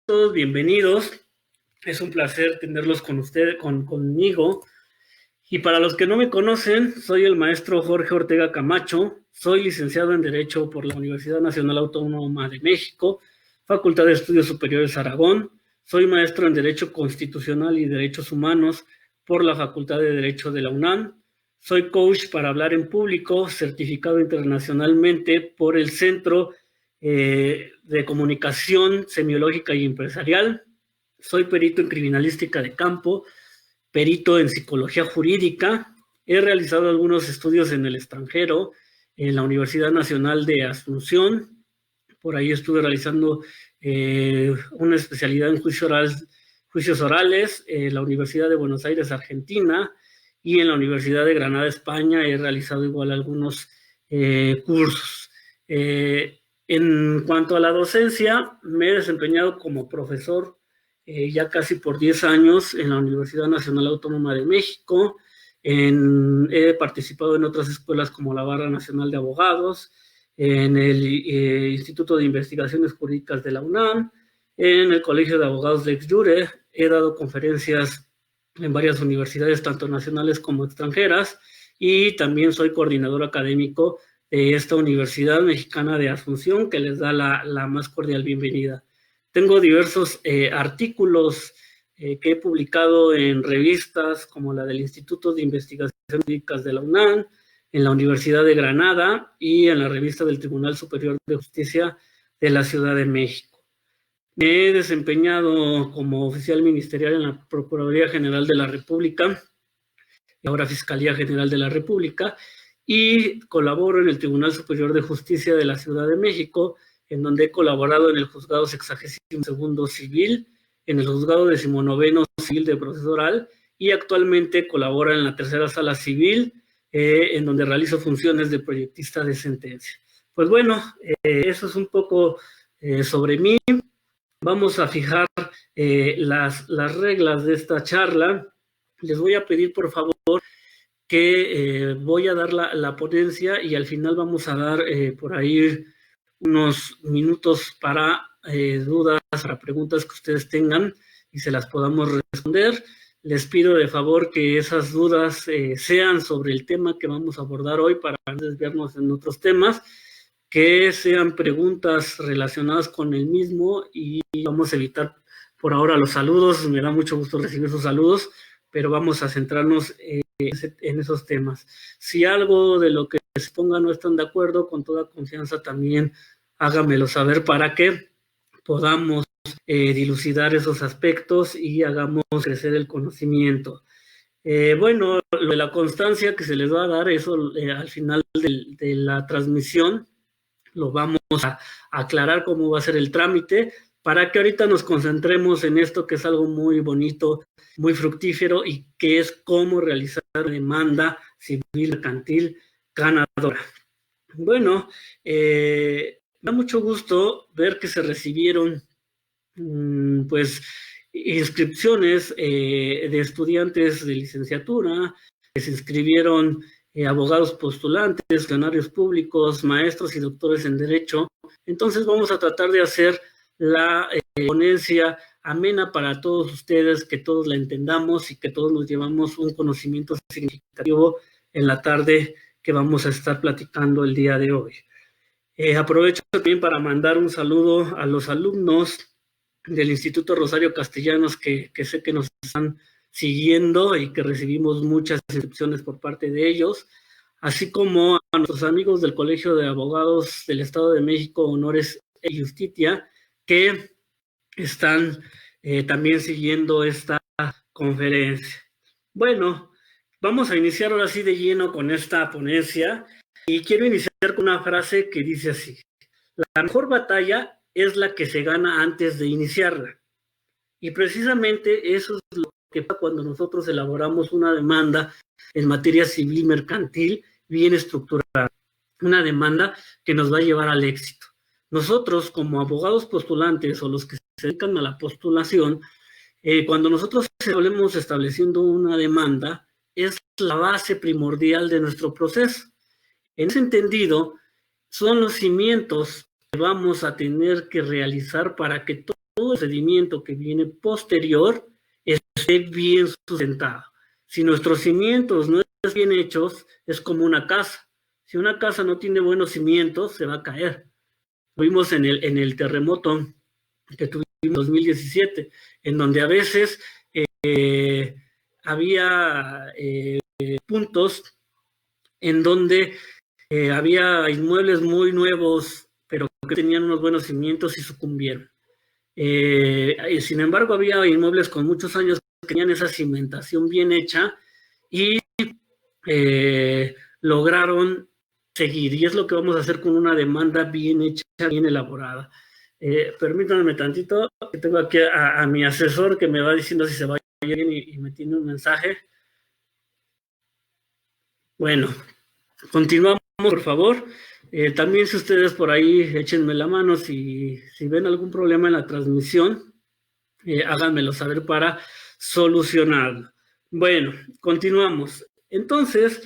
Todos bienvenidos. Es un placer tenerlos con ustedes, conmigo. Y para los que no me conocen, soy el maestro Jorge Ortega Camacho. Soy licenciado en Derecho por la Universidad Nacional Autónoma de México, Facultad de Estudios Superiores Aragón. Soy maestro en Derecho Constitucional y Derechos Humanos por la Facultad de Derecho de la UNAM. Soy coach para hablar en público, certificado internacionalmente por el Centro de Comunicación Semiológica y Empresarial. Soy perito en criminalística de campo, perito en psicología jurídica. He realizado algunos estudios en el extranjero, en la Universidad Nacional de Asunción. Por ahí estuve realizando una especialidad en juicios orales en la Universidad de Buenos Aires, Argentina, y en la Universidad de Granada, España, he realizado igual algunos cursos. En cuanto a la docencia, me he desempeñado como profesor ya casi por 10 años en la Universidad Nacional Autónoma de México. He participado en otras escuelas como la Barra Nacional de Abogados, en el Instituto de Investigaciones Jurídicas de la UNAM, en el Colegio de Abogados de Exjure. He dado conferencias en varias universidades, tanto nacionales como extranjeras, y también soy coordinador académico de esta Universidad Mexicana de Asunción, que les da la más cordial bienvenida. Tengo diversos artículos que he publicado en revistas como la del Instituto de Investigaciones Jurídicas de la UNAM, en la Universidad de Granada y en la revista del Tribunal Superior de Justicia de la Ciudad de México. Me he desempeñado como oficial ministerial en la Procuraduría General de la República, y ahora Fiscalía General de la República, y colaboro en el Tribunal Superior de Justicia de la Ciudad de México, en donde he colaborado en el Juzgado 62º Civil, en el Juzgado 19º Civil de Proceso Oral, y actualmente colabora en la Tercera Sala Civil, en donde realizo funciones de proyectista de sentencia. Pues bueno, eso es un poco sobre mí. Vamos a fijar las reglas de esta charla. Les voy a pedir, por favor, que voy a dar la ponencia y al final vamos a dar por ahí unos minutos para dudas, para preguntas que ustedes tengan y se las podamos responder. Les pido de favor que esas dudas sean sobre el tema que vamos a abordar hoy para no desviarnos en otros temas, que sean preguntas relacionadas con el mismo y vamos a evitar por ahora los saludos. Me da mucho gusto recibir sus saludos, pero vamos a centrarnos en esos temas. Si algo de lo que se ponga no están de acuerdo, con toda confianza también háganmelo saber para que podamos dilucidar esos aspectos y hagamos crecer el conocimiento. Bueno, lo de la constancia que se les va a dar, eso al final de la transmisión, lo vamos a aclarar cómo va a ser el trámite, para que ahorita nos concentremos en esto, que es algo muy bonito, muy fructífero, y que es cómo realizar demanda civil mercantil ganadora. Bueno, me da mucho gusto ver que se recibieron pues inscripciones de estudiantes de licenciatura, que se inscribieron abogados postulantes, funcionarios públicos, maestros y doctores en Derecho. Entonces vamos a tratar de hacer la ponencia amena para todos ustedes, que todos la entendamos y que todos nos llevamos un conocimiento significativo en la tarde que vamos a estar platicando el día de hoy. Aprovecho también para mandar un saludo a los alumnos del Instituto Rosario Castellanos que sé que nos están siguiendo y que recibimos muchas inscripciones por parte de ellos, así como a nuestros amigos del Colegio de Abogados del Estado de México, Honores y Justicia, que están también siguiendo esta conferencia. Bueno, vamos a iniciar ahora sí de lleno con esta ponencia y quiero iniciar con una frase que dice así: la mejor batalla es la que se gana antes de iniciarla. Y precisamente eso es lo que pasa cuando nosotros elaboramos una demanda en materia civil mercantil bien estructurada, una demanda que nos va a llevar al éxito. Nosotros, como abogados postulantes o los que se dedican a la postulación, cuando nosotros hablemos estableciendo una demanda, es la base primordial de nuestro proceso. En ese entendido, son los cimientos que vamos a tener que realizar para que todo todo el procedimiento que viene posterior esté bien sustentado. Si nuestros cimientos no están bien hechos, es como una casa. Si una casa no tiene buenos cimientos, se va a caer. Lo vimos en el terremoto que tuvimos en 2017, en donde a veces había puntos en donde había inmuebles muy nuevos, pero que tenían unos buenos cimientos y sucumbieron. Sin embargo, había inmuebles con muchos años que tenían esa cimentación bien hecha y lograron seguir. Y es lo que vamos a hacer con una demanda bien hecha, bien elaborada. Permítanme tantito, que tengo aquí a mi asesor que me va diciendo si se va bien y me tiene un mensaje. Bueno, continuamos, por favor. También si ustedes por ahí échenme la mano si ven algún problema en la transmisión, háganmelo saber para solucionarlo. Bueno, continuamos. Entonces,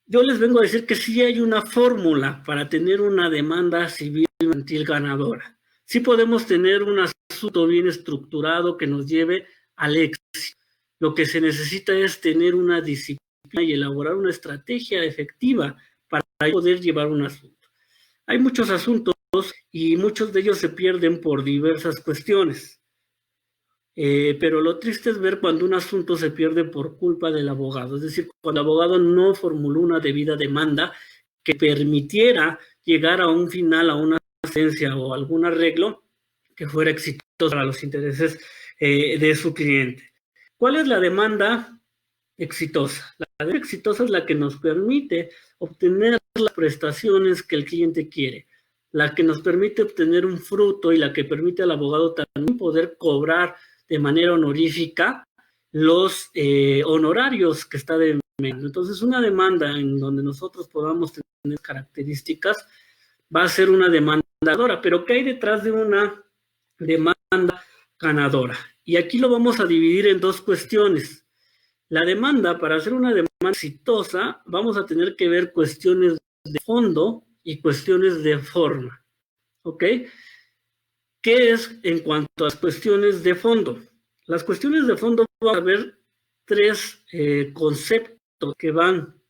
yo les vengo a decir que sí hay una fórmula para tener una demanda civil mercantil ganadora. Sí podemos tener un asunto bien estructurado que nos lleve al éxito. Lo que se necesita es tener una disciplina y elaborar una estrategia efectiva para poder llevar un asunto. Hay muchos asuntos y muchos de ellos se pierden por diversas cuestiones. Pero lo triste es ver cuando un asunto se pierde por culpa del abogado, es decir, cuando el abogado no formuló una debida demanda que permitiera llegar a un final, a una sentencia o algún arreglo que fuera exitoso para los intereses de su cliente. ¿Cuál es la demanda exitosa? La demanda exitosa es la que nos permite obtener las prestaciones que el cliente quiere, la que nos permite obtener un fruto y la que permite al abogado también poder cobrar de manera honorífica los honorarios que está demandando. Entonces, una demanda en donde nosotros podamos tener características va a ser una demanda ganadora. Pero ¿qué hay detrás de una demanda ganadora? Y aquí lo vamos a dividir en dos cuestiones. La demanda, para hacer una demanda exitosa, vamos a tener que ver cuestiones de fondo y cuestiones de forma. ¿Ok? ¿Qué es en cuanto a las cuestiones de fondo? Las cuestiones de fondo van a ver tres conceptos que van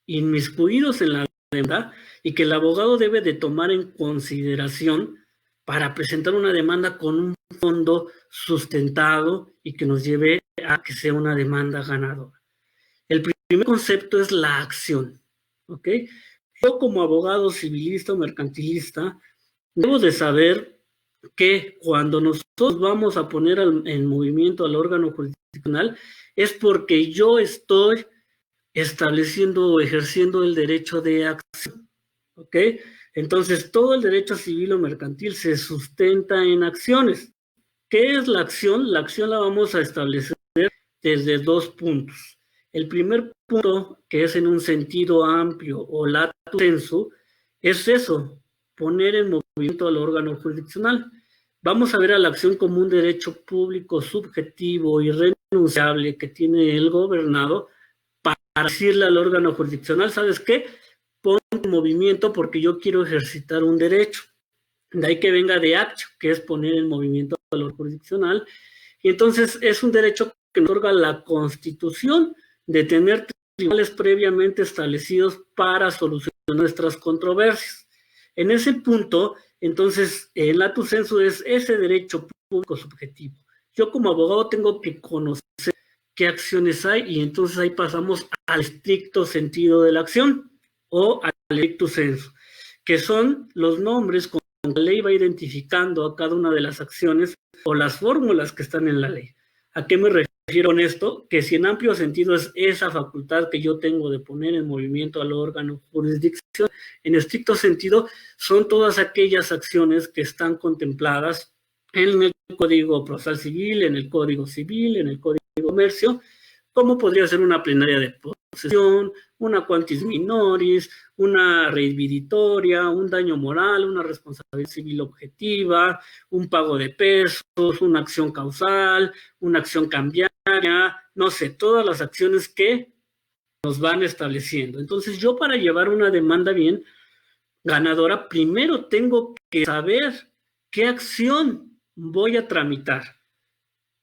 inmiscuidos en la demanda y que el abogado debe de tomar en consideración para presentar una demanda con un fondo sustentado y que nos lleve a que sea una demanda ganadora. El primer concepto es la acción. ¿Ok? Yo como abogado civilista o mercantilista debo de saber que cuando nosotros vamos a poner en movimiento al órgano jurisdiccional es porque yo estoy estableciendo o ejerciendo el derecho de acción, ¿ok? Entonces, todo el derecho civil o mercantil se sustenta en acciones. ¿Qué es la acción? La acción la vamos a establecer desde dos puntos. El primer punto, que es en un sentido amplio o lato sensu, es eso, poner en movimiento al órgano jurisdiccional. Vamos a ver a la acción como un derecho público subjetivo y irrenunciable que tiene el gobernado para decirle al órgano jurisdiccional, ¿sabes qué? Pon en movimiento porque yo quiero ejercitar un derecho. De ahí que venga de actio, que es poner en movimiento al órgano jurisdiccional. Y entonces es un derecho que nos otorga la Constitución de tener tribunales previamente establecidos para solucionar nuestras controversias. En ese punto, entonces, el lato sensu es ese derecho público subjetivo. Yo como abogado tengo que conocer qué acciones hay y entonces ahí pasamos al estricto sentido de la acción o al estricto sensu, que son los nombres con que la ley va identificando a cada una de las acciones o las fórmulas que están en la ley. ¿A qué me refiero con esto? Que si en amplio sentido es esa facultad que yo tengo de poner en movimiento al órgano jurisdicción, en estricto sentido son todas aquellas acciones que están contempladas en el Código Procesal Civil, en el Código Civil, en el Código de Comercio, como podría ser una plenaria de posesión, una quantis minoris, una reiditoria, un daño moral, una responsabilidad civil objetiva, un pago de pesos, una acción causal, una acción cambiaria, no sé, todas las acciones que nos van estableciendo. Entonces, yo para llevar una demanda bien ganadora, primero tengo que saber qué acción voy a tramitar?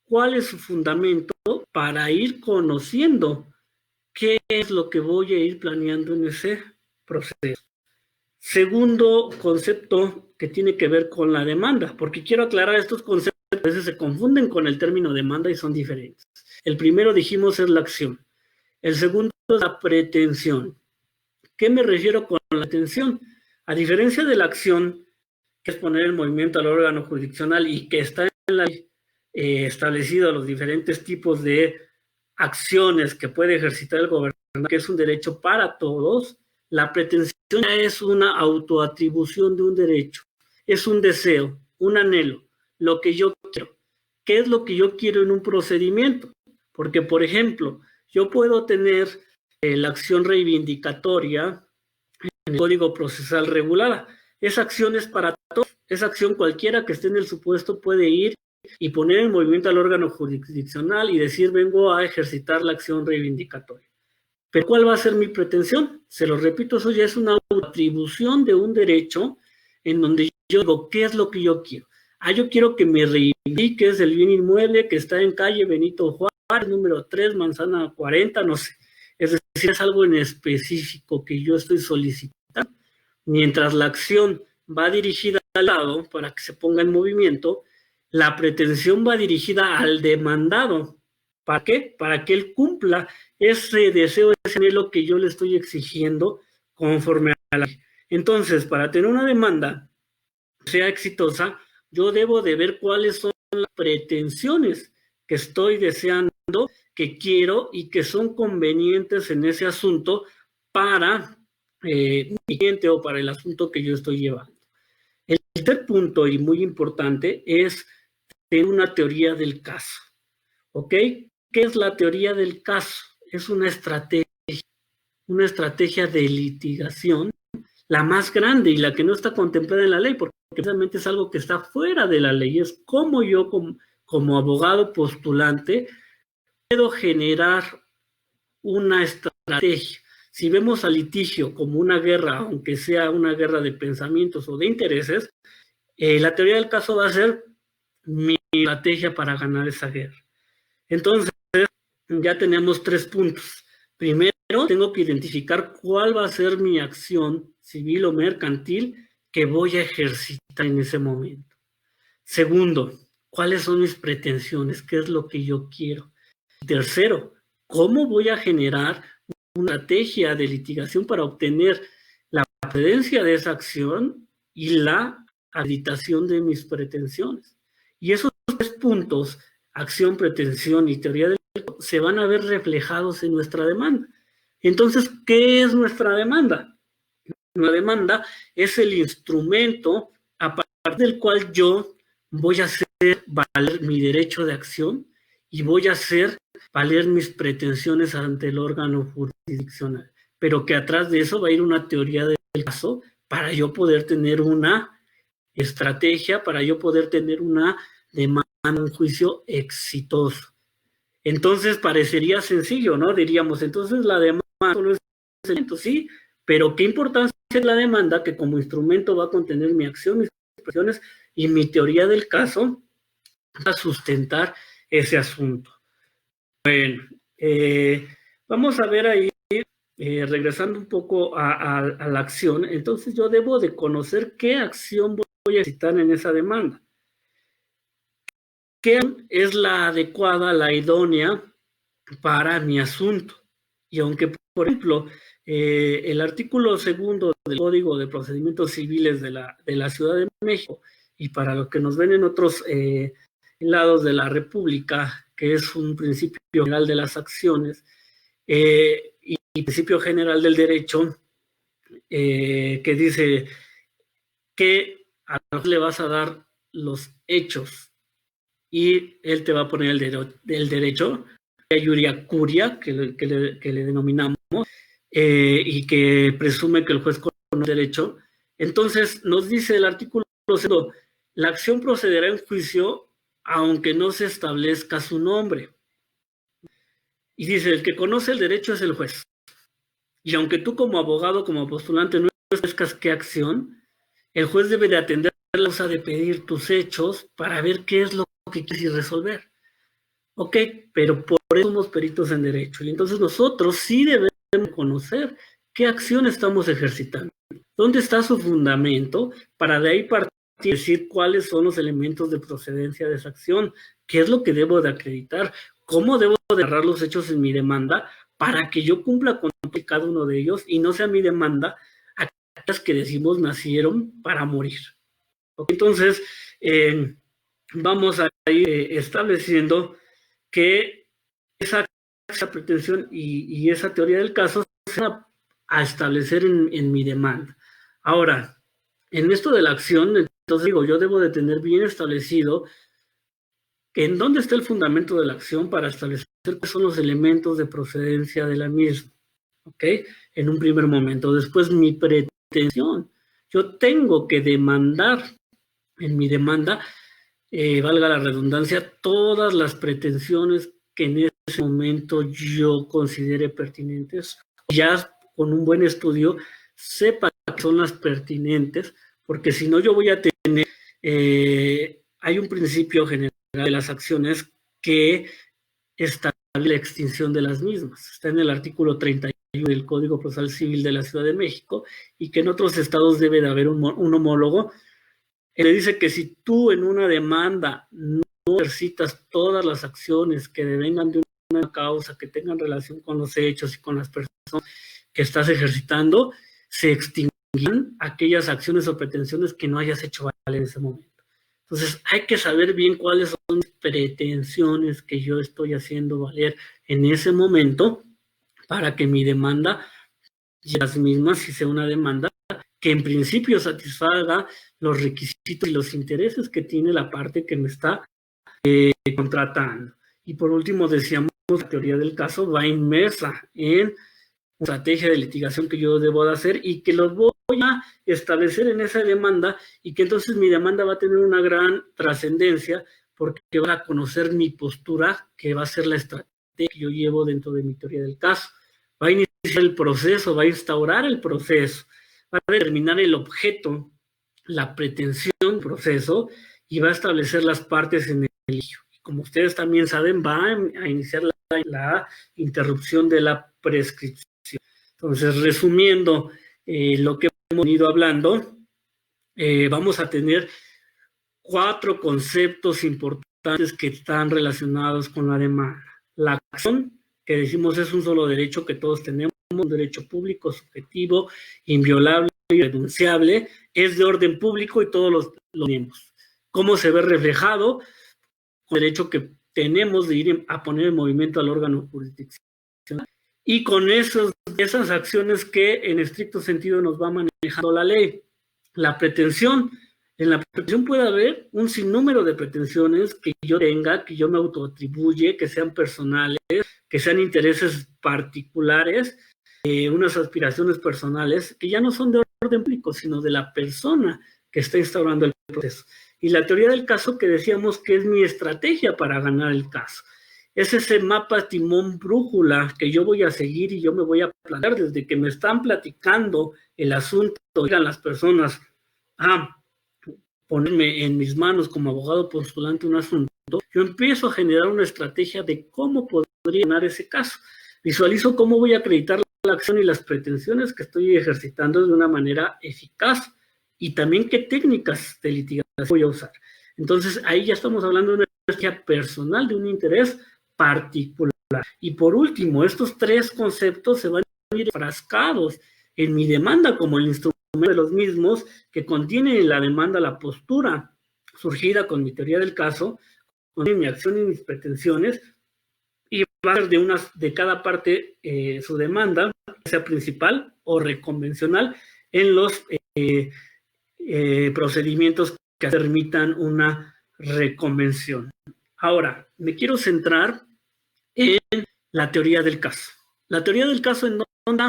¿Cuál es su fundamento para ir conociendo qué es lo que voy a ir planeando en ese proceso? Segundo concepto que tiene que ver con la demanda, porque quiero aclarar estos conceptos, a veces se confunden con el término demanda y son diferentes. El primero, dijimos, es la acción. El segundo es la pretensión. ¿Qué me refiero con la pretensión? A diferencia de la acción, que es poner en movimiento al órgano jurisdiccional y que está en la ley establecido los diferentes tipos de acciones que puede ejercitar el gobernante, que es un derecho para todos, la pretensión es una autoatribución de un derecho, es un deseo, un anhelo, lo que yo quiero. ¿Qué es lo que yo quiero en un procedimiento? Porque, por ejemplo, yo puedo tener la acción reivindicatoria en el Código Procesal Regulada. Esa acción es para todos, esa acción cualquiera que esté en el supuesto puede ir y poner en movimiento al órgano jurisdiccional y decir, vengo a ejercitar la acción reivindicatoria. Pero ¿cuál va a ser mi pretensión? Se lo repito, eso ya es una atribución de un derecho en donde yo digo, ¿qué es lo que yo quiero? Yo quiero que me reivindiques el bien inmueble que está en calle Benito Juárez, número 3, manzana 40, no sé. Es decir, es algo en específico que yo estoy solicitando. Mientras la acción va dirigida al lado para que se ponga en movimiento, la pretensión va dirigida al demandado. ¿Para qué? Para que él cumpla ese deseo, ese anhelo que yo le estoy exigiendo conforme a la ley. Entonces, para tener una demanda que sea exitosa, yo debo de ver cuáles son las pretensiones que estoy deseando, que quiero y que son convenientes en ese asunto para mi cliente o para el asunto que yo estoy llevando. El tercer punto y muy importante es tener una teoría del caso. ¿Ok? ¿Qué es la teoría del caso? Es una estrategia de litigación, la más grande y la que no está contemplada en la ley, porque precisamente es algo que está fuera de la ley. Es cómo yo, como abogado postulante, puedo generar una estrategia. Si vemos al litigio como una guerra, aunque sea una guerra de pensamientos o de intereses, la teoría del caso va a ser mi estrategia para ganar esa guerra. Entonces, ya tenemos 3 puntos. Primero, tengo que identificar cuál va a ser mi acción civil o mercantil que voy a ejercitar en ese momento. Segundo, ¿cuáles son mis pretensiones? ¿Qué es lo que yo quiero? Tercero, ¿cómo voy a generar una estrategia de litigación para obtener la procedencia de esa acción y la habilitación de mis pretensiones? Y esos 3 puntos, acción, pretensión y teoría del derecho, se van a ver reflejados en nuestra demanda. Entonces, ¿qué es nuestra demanda? Una demanda es el instrumento a partir del cual yo voy a hacer valer mi derecho de acción y voy a hacer valer mis pretensiones ante el órgano jurisdiccional. Pero que atrás de eso va a ir una teoría del caso para yo poder tener una estrategia, para yo poder tener una demanda, un juicio exitoso. Entonces parecería sencillo, ¿no? Diríamos, entonces la demanda solo es elemento, sí, pero qué importancia es la demanda que como instrumento va a contener mi acción, mis expresiones y mi teoría del caso para sustentar ese asunto. Bueno, vamos a ver ahí, regresando un poco a la acción, entonces yo debo de conocer qué acción voy a citar en esa demanda. ¿Qué es la adecuada, la idónea para mi asunto? Y aunque, por ejemplo, el artículo 2 del Código de Procedimientos Civiles de la Ciudad de México, y para los que nos ven en otros lados de la República, que es un principio general de las acciones y principio general del derecho, que dice que a los le vas a dar los hechos y él te va a poner el derecho, la iuria curia, que le denominamos, y que presume que el juez conoce el derecho. Entonces, nos dice el artículo 2, la acción procederá en juicio aunque no se establezca su nombre. Y dice, el que conoce el derecho es el juez. Y aunque tú como abogado, como postulante, no establezcas qué acción, el juez debe de atender la causa de pedir tus hechos para ver qué es lo que quieres resolver. Ok, pero por eso somos peritos en derecho. Y entonces nosotros sí debemos conocer qué acción estamos ejercitando. ¿Dónde está su fundamento? Para de ahí partir y decir cuáles son los elementos de procedencia de esa acción. ¿Qué es lo que debo de acreditar? ¿Cómo debo de narrar los hechos en mi demanda para que yo cumpla con cada uno de ellos y no sea mi demanda aquellas que decimos nacieron para morir? Entonces, vamos a ir estableciendo que esa pretensión y esa teoría del caso se va a establecer en mi demanda. Ahora, en esto de la acción, entonces digo, yo debo de tener bien establecido en dónde está el fundamento de la acción para establecer cuáles son los elementos de procedencia de la misma, ¿ok? En un primer momento. Después, mi pretensión. Yo tengo que demandar en mi demanda, valga la redundancia, todas las pretensiones que en ese momento yo considere pertinentes. Ya con un buen estudio, sepa que son las pertinentes, porque si no yo voy a tener, hay un principio general de las acciones que establece la extinción de las mismas. Está en el artículo 31 del Código Procesal Civil de la Ciudad de México y que en otros estados debe de haber un homólogo. Le dice que si tú en una demanda no ejercitas todas las acciones que devengan de una causa, que tengan relación con los hechos y con las personas que estás ejercitando, se extinguirán aquellas acciones o pretensiones que no hayas hecho valer en ese momento. Entonces, hay que saber bien cuáles son las pretensiones que yo estoy haciendo valer en ese momento para que mi demanda, y las mismas, si sea una demanda, que en principio satisfaga los requisitos y los intereses que tiene la parte que me está contratando. Y por último, decíamos, la teoría del caso va inmersa en una estrategia de litigación que yo debo de hacer y que los voy a establecer en esa demanda y que entonces mi demanda va a tener una gran trascendencia porque van a conocer mi postura, que va a ser la estrategia que yo llevo dentro de mi teoría del caso. Va a iniciar el proceso, va a instaurar el proceso, va a determinar el objeto, la pretensión del proceso y va a establecer las partes en el litigio. Como ustedes también saben, va a iniciar la interrupción de la prescripción. Entonces, resumiendo lo que hemos venido hablando, vamos a tener 4 conceptos importantes que están relacionados con la demanda. La acción, que decimos es un solo derecho que todos tenemos, un derecho público, subjetivo, inviolable y irrenunciable, es de orden público y todos lo tenemos. ¿Cómo se ve reflejado? Con el derecho que tenemos de ir a poner en movimiento al órgano jurisdiccional y con esas acciones que en estricto sentido nos va manejando la ley. La pretensión, en la pretensión puede haber un sinnúmero de pretensiones que yo tenga, que yo me autoatribuye, que sean personales, que sean intereses particulares, unas aspiraciones personales, que ya no son de orden público, sino de la persona que está instaurando el proceso. Y la teoría del caso que decíamos que es mi estrategia para ganar el caso. Es ese mapa timón brújula que yo voy a seguir y yo me voy a plantear desde que me están platicando el asunto, digan las personas a ponerme en mis manos como abogado postulante un asunto, yo empiezo a generar una estrategia de cómo podría ganar ese caso. Visualizo cómo voy a acreditar la acción y las pretensiones que estoy ejercitando de una manera eficaz y también qué técnicas de litigación voy a usar. Entonces, ahí ya estamos hablando de una estrategia personal, de un interés particular. Y por último, estos 3 conceptos se van a ir enfrascados en mi demanda como el instrumento de los mismos que contiene en la demanda la postura surgida con mi teoría del caso, con mi acción y mis pretensiones, y va a ser de cada parte su demanda, sea principal o reconvencional, en los procedimientos que permitan una reconvención. Ahora, me quiero centrar en la teoría del caso. La teoría del caso en dónde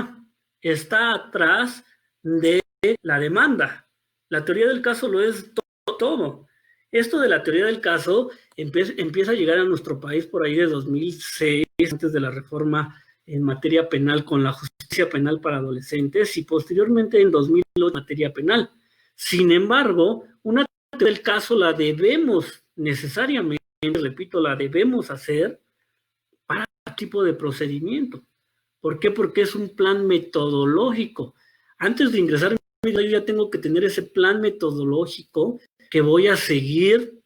está atrás de la demanda. La teoría del caso lo es todo. Esto de la teoría del caso empieza a llegar a nuestro país por ahí de 2006, antes de la reforma en materia penal con la justicia penal para adolescentes y posteriormente en 2008 en materia penal. Sin embargo, una del caso la debemos necesariamente, repito, la debemos hacer para este tipo de procedimiento. ¿Por qué? Porque es un plan metodológico. Antes de ingresar en mi vida, yo ya tengo que tener ese plan metodológico que voy a seguir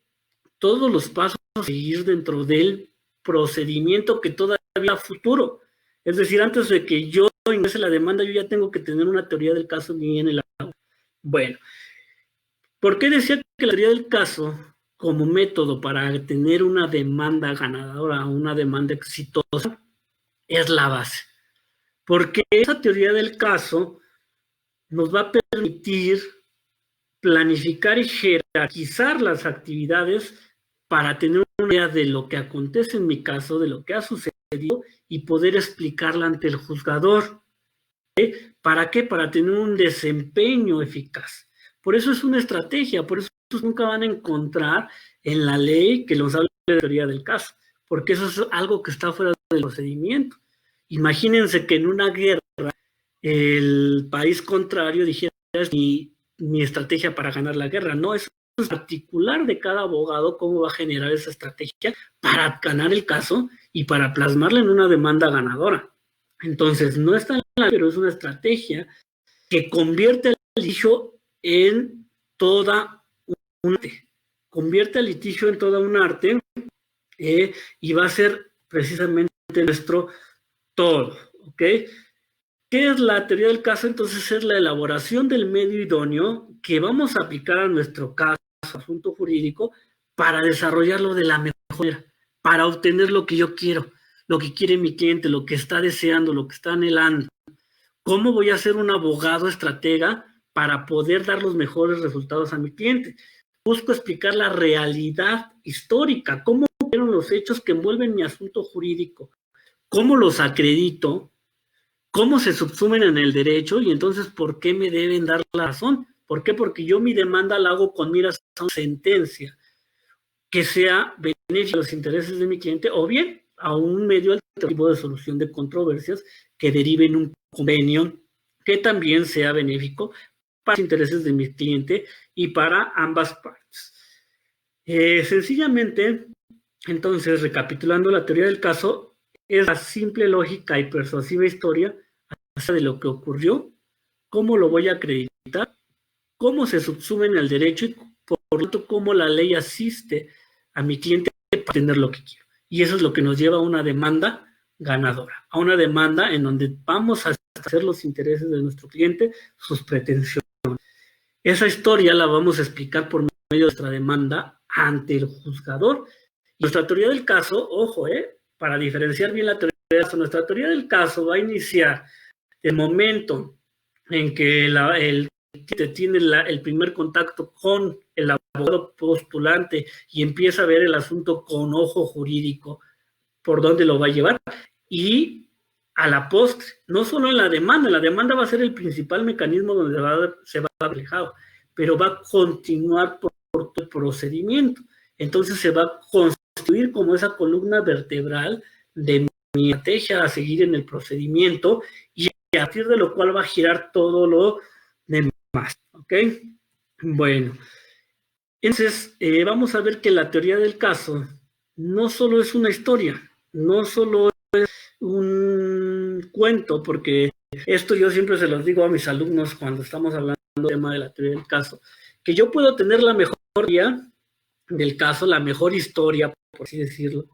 todos los pasos a seguir dentro del procedimiento que todavía futuro. Es decir, antes de que yo ingrese la demanda, yo ya tengo que tener una teoría del caso bien elaborada. Bueno, ¿por qué decía que la teoría del caso como método para tener una demanda ganadora, una demanda exitosa, es la base? Porque esa teoría del caso nos va a permitir planificar y jerarquizar las actividades para tener una idea de lo que acontece en mi caso, de lo que ha sucedido y poder explicarla ante el juzgador. ¿Para qué? Para tener un desempeño eficaz. Por eso es una estrategia, por eso nunca van a encontrar en la ley que nos hable de teoría del caso, porque eso es algo que está fuera del procedimiento. Imagínense que en una guerra el país contrario dijera mi estrategia para ganar la guerra. No, eso es particular de cada abogado cómo va a generar esa estrategia para ganar el caso y para plasmarla en una demanda ganadora. Entonces, no está en la ley, pero es una estrategia que convierte el litigio en toda un arte. Convierte el litigio en toda un arte y va a ser precisamente nuestro todo, ¿ok? ¿Qué es la teoría del caso? Entonces es la elaboración del medio idóneo que vamos a aplicar a nuestro caso, asunto jurídico, para desarrollarlo de la mejor manera, para obtener lo que yo quiero, lo que quiere mi cliente, lo que está deseando, lo que está anhelando. ¿Cómo voy a ser un abogado estratega para poder dar los mejores resultados a mi cliente? Busco explicar la realidad histórica, cómo fueron los hechos que envuelven mi asunto jurídico, cómo los acredito, cómo se subsumen en el derecho y entonces por qué me deben dar la razón. ¿Por qué? Porque yo mi demanda la hago con miras a una sentencia que sea benéfica a los intereses de mi cliente o bien a un medio alternativo de solución de controversias que derive en un convenio que también sea benéfico para los intereses de mi cliente y para ambas partes. Sencillamente, entonces, recapitulando la teoría del caso, es la simple lógica y persuasiva historia de lo que ocurrió, cómo lo voy a acreditar, cómo se subsume en el derecho y por lo tanto cómo la ley asiste a mi cliente para tener lo que quiero. Y eso es lo que nos lleva a una demanda ganadora, a una demanda en donde vamos a hacer los intereses de nuestro cliente, sus pretensiones. Esa historia la vamos a explicar por medio de nuestra demanda ante el juzgador. Y nuestra teoría del caso, ojo, para diferenciar bien la teoría del caso, nuestra teoría del caso va a iniciar el momento en que el cliente tiene el primer contacto con el abogado postulante y empieza a ver el asunto con ojo jurídico, por dónde lo va a llevar, y a la postre, no solo en la demanda va a ser el principal mecanismo donde se va a ver reflejado, pero va a continuar por todo el procedimiento. Entonces se va a constituir como esa columna vertebral de mi estrategia a seguir en el procedimiento y a partir de lo cual va a girar todo lo demás, ¿ok? Bueno, entonces vamos a ver que la teoría del caso no solo es una historia, no solo es un cuento, porque esto yo siempre se los digo a mis alumnos cuando estamos hablando del tema de la teoría del caso, que yo puedo tener la mejor teoría del caso, la mejor historia, por así decirlo,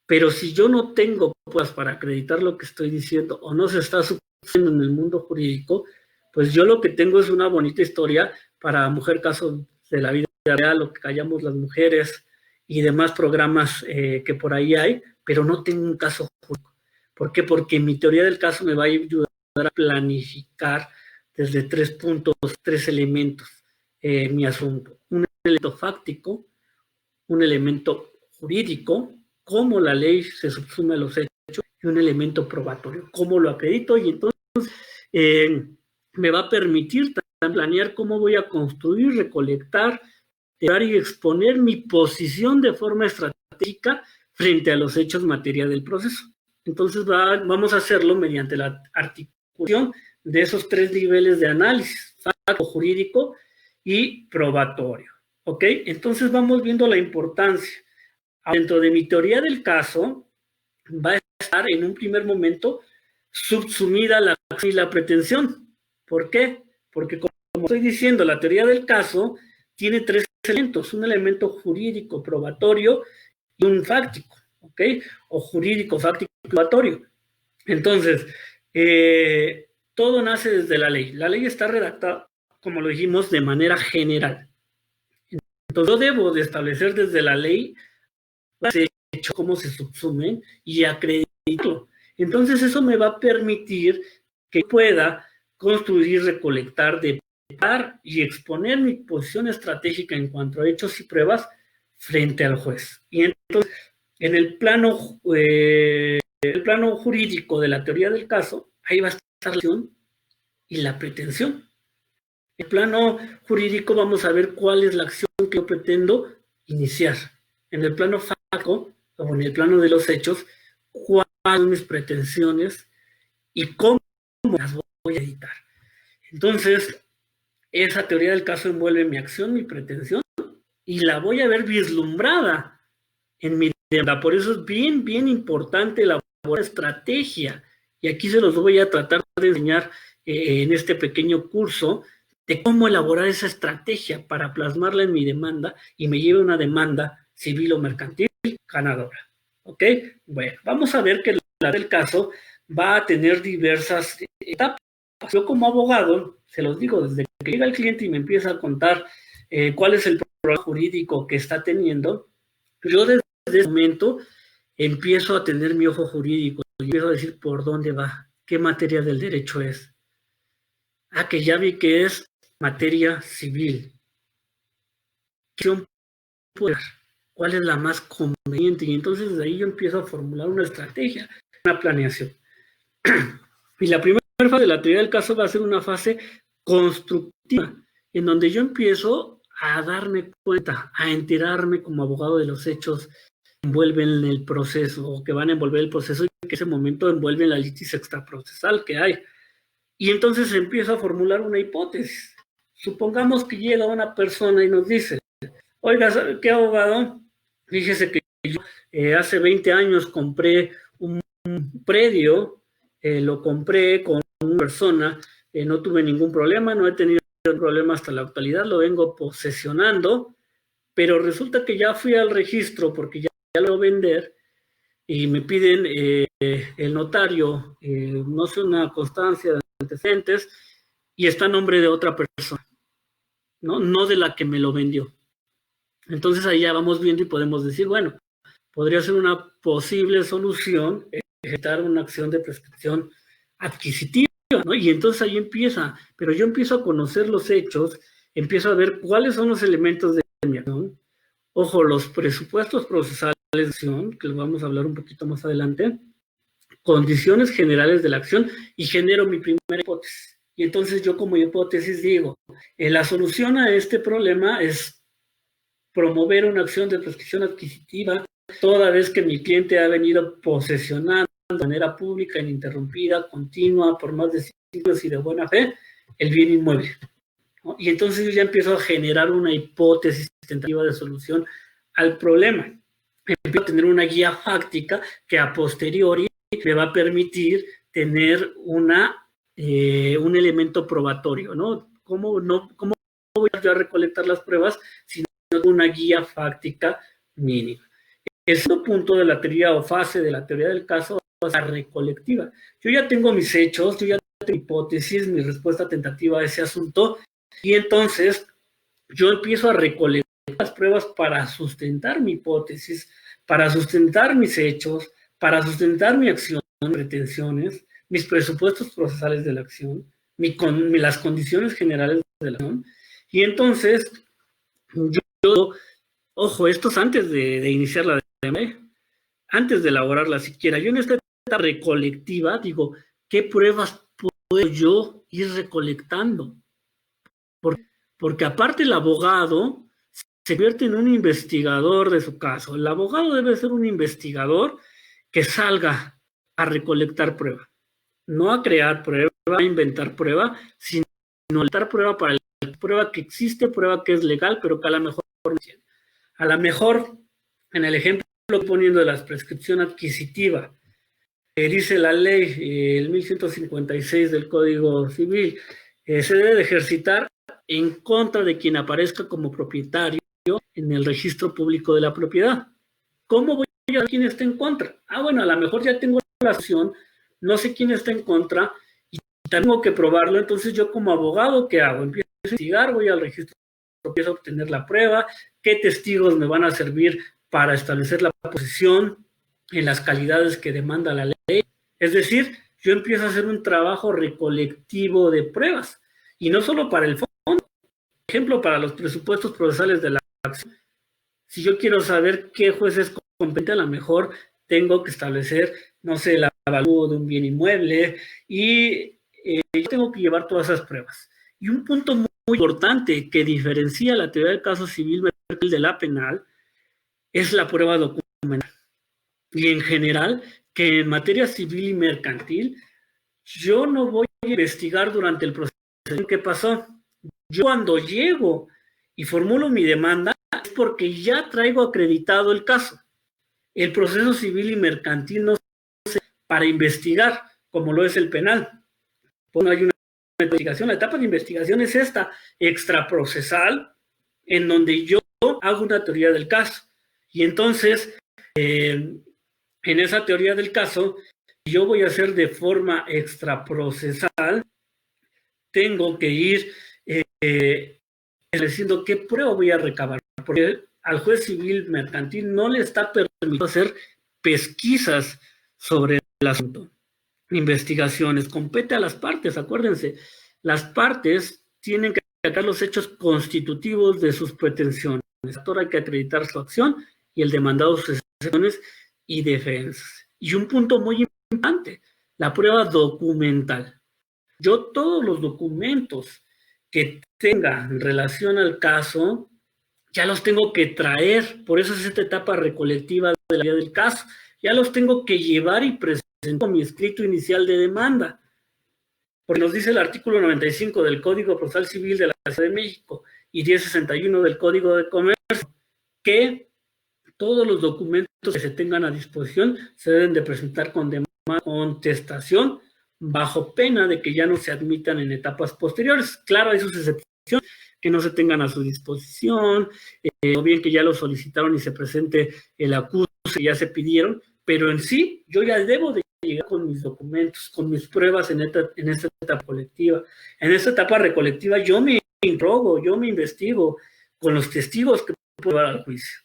pero si yo no tengo pruebas para acreditar lo que estoy diciendo o no se está sucediendo en el mundo jurídico, pues yo lo que tengo es una bonita historia para Mujer Caso de la Vida Real, lo que callamos las mujeres y demás programas que por ahí hay, pero no tengo un caso jurídico. ¿Por qué? Porque mi teoría del caso me va a ayudar a planificar desde 3 puntos, 3 elementos mi asunto. Un elemento fáctico, un elemento jurídico, cómo la ley se subsume a los hechos, y un elemento probatorio, cómo lo acredito, y entonces me va a permitir planear cómo voy a construir, recolectar y exponer mi posición de forma estratégica frente a los hechos materia del proceso. Entonces vamos a hacerlo mediante la articulación de esos 3 niveles de análisis, fáctico, jurídico y probatorio. ¿Ok? Entonces vamos viendo la importancia. Dentro de mi teoría del caso, va a estar en un primer momento subsumida la acción y la pretensión. ¿Por qué? Porque como estoy diciendo, la teoría del caso tiene tres elementos, un elemento jurídico probatorio y un fáctico, ¿ok? O jurídico, fáctico, probatorio. Entonces, todo nace desde la ley. La ley está redactada, como lo dijimos, de manera general. Entonces, yo debo de establecer desde la ley hecho, cómo se subsumen y acreditarlo. Entonces, eso me va a permitir que pueda construir, recolectar, depurar y exponer mi posición estratégica en cuanto a hechos y pruebas frente al juez. Y entonces, en el plano jurídico de la teoría del caso, ahí va a estar la acción y la pretensión. En el plano jurídico vamos a ver cuál es la acción que yo pretendo iniciar. En el plano fáctico, o en el plano de los hechos, cuáles son mis pretensiones y cómo las voy a editar. Entonces, esa teoría del caso envuelve mi acción, mi pretensión, y la voy a ver vislumbrada en mi demanda. Por eso es bien, bien importante elaborar estrategia. Y aquí se los voy a tratar de enseñar en este pequeño curso de cómo elaborar esa estrategia para plasmarla en mi demanda y me lleve una demanda civil o mercantil ganadora. ¿Ok? Bueno, vamos a ver que la del caso va a tener diversas etapas. Yo como abogado, se los digo, desde que llega el cliente y me empieza a contar cuál es el problema jurídico que está teniendo, yo desde ese momento empiezo a tener mi ojo jurídico y empiezo a decir por dónde va, qué materia del derecho es. Ah, que ya vi que es materia civil. ¿Cuál es la más conveniente? Y entonces desde ahí yo empiezo a formular una estrategia, una planeación. Y la primera fase de la teoría del caso va a ser una fase constructiva, en donde yo empiezo a darme cuenta, a enterarme como abogado de los hechos que envuelven el proceso, o que van a envolver el proceso, y que en ese momento envuelven la litis extraprocesal que hay. Y entonces empiezo a formular una hipótesis. Supongamos que llega una persona y nos dice, oiga, ¿sabe qué, abogado? Fíjese que yo hace 20 años compré un predio, lo compré con una persona, no tuve ningún problema, no he tenido ningún problema hasta la actualidad, lo vengo posesionando, pero resulta que ya fui al registro porque ya lo voy a vender y me piden el notario, no sé, una constancia de antecedentes y está a nombre de otra persona, no de la que me lo vendió. Entonces ahí ya vamos viendo y podemos decir, bueno, podría ser una posible solución ejecutar una acción de prescripción adquisitiva, ¿no? Y entonces ahí empieza, pero yo empiezo a conocer los hechos, empiezo a ver cuáles son los elementos de mi acción. Ojo, los presupuestos procesales de acción, que lo vamos a hablar un poquito más adelante, condiciones generales de la acción, y genero mi primera hipótesis. Y entonces yo como hipótesis digo, la solución a este problema es promover una acción de prescripción adquisitiva toda vez que mi cliente ha venido posesionando de manera pública, ininterrumpida, continua, por más de siglos y de buena fe, el bien inmueble, ¿no? Y entonces yo ya empiezo a generar una hipótesis tentativa de solución al problema. Empiezo a tener una guía fáctica que a posteriori me va a permitir tener un elemento probatorio, ¿no? ¿Cómo voy a recolectar las pruebas si una guía fáctica mínima? El segundo punto de la teoría o fase de la teoría del caso es la recolectiva. Yo ya tengo mis hechos, yo ya tengo mi hipótesis, mi respuesta tentativa a ese asunto, y entonces yo empiezo a recolectar las pruebas para sustentar mi hipótesis, para sustentar mis hechos, para sustentar mi acción, mis pretensiones, mis presupuestos procesales de la acción, las condiciones generales de la acción, y entonces yo ojo, esto es antes de iniciar la DME, antes de elaborarla siquiera. Yo en esta etapa recolectiva digo, ¿qué pruebas puedo yo ir recolectando? Porque aparte el abogado se convierte en un investigador de su caso. El abogado debe ser un investigador que salga a recolectar prueba, no a crear prueba, a inventar prueba, sino a inventar prueba para la prueba que existe, prueba que es legal, pero que a lo mejor A lo mejor, en el ejemplo poniendo de la prescripción adquisitiva, dice la ley, el 1156 del Código Civil, se debe de ejercitar en contra de quien aparezca como propietario en el registro público de la propiedad. ¿Cómo voy a ver quién está en contra? Bueno, a lo mejor ya tengo la acción, no sé quién está en contra y tengo que probarlo. Entonces yo como abogado, ¿qué hago? Empiezo a investigar, voy al registro, empiezo a obtener la prueba, qué testigos me van a servir para establecer la posición en las calidades que demanda la ley. Es decir, yo empiezo a hacer un trabajo recolectivo de pruebas y no solo para el fondo, por ejemplo, para los presupuestos procesales de la acción. Si yo quiero saber qué juez es competente, a lo mejor tengo que establecer, no sé, el avalúo de un bien inmueble y yo tengo que llevar todas esas pruebas. Y un punto muy importante que diferencia la teoría del caso civil mercantil de la penal es la prueba documental. Y en general, que en materia civil y mercantil, yo no voy a investigar durante el proceso qué pasó. Yo cuando llego y formulo mi demanda es porque ya traigo acreditado el caso. El proceso civil y mercantil no se para investigar, como lo es el penal. Bueno, hay una investigación, la etapa de investigación es esta, extraprocesal, en donde yo hago una teoría del caso. Y entonces, en esa teoría del caso, yo voy a hacer de forma extraprocesal, tengo que ir diciendo qué prueba voy a recabar, porque al juez civil mercantil no le está permitido hacer pesquisas sobre el asunto, investigaciones, compete a las partes, acuérdense, las partes tienen que acreditar los hechos constitutivos de sus pretensiones, el actor hay que acreditar su acción y el demandado sus excepciones y defensas. Y un punto muy importante, la prueba documental. Yo todos los documentos que tenga en relación al caso, ya los tengo que traer, por eso es esta etapa recolectiva de la vida del caso, ya los tengo que llevar y presentar mi escrito inicial de demanda, porque nos dice el artículo 95 del Código Procesal Civil de la Ciudad de México y 1061 del Código de Comercio, que todos los documentos que se tengan a disposición se deben de presentar con demanda contestación, bajo pena de que ya no se admitan en etapas posteriores. Claro, hay sus excepciones, que no se tengan a su disposición, o bien que ya lo solicitaron y se presente el acuse que ya se pidieron, pero en sí, yo ya debo de llegar con mis documentos, con mis pruebas en esta etapa colectiva. En esta etapa recolectiva yo me interrogo, yo me investigo con los testigos que puedo llevar al juicio,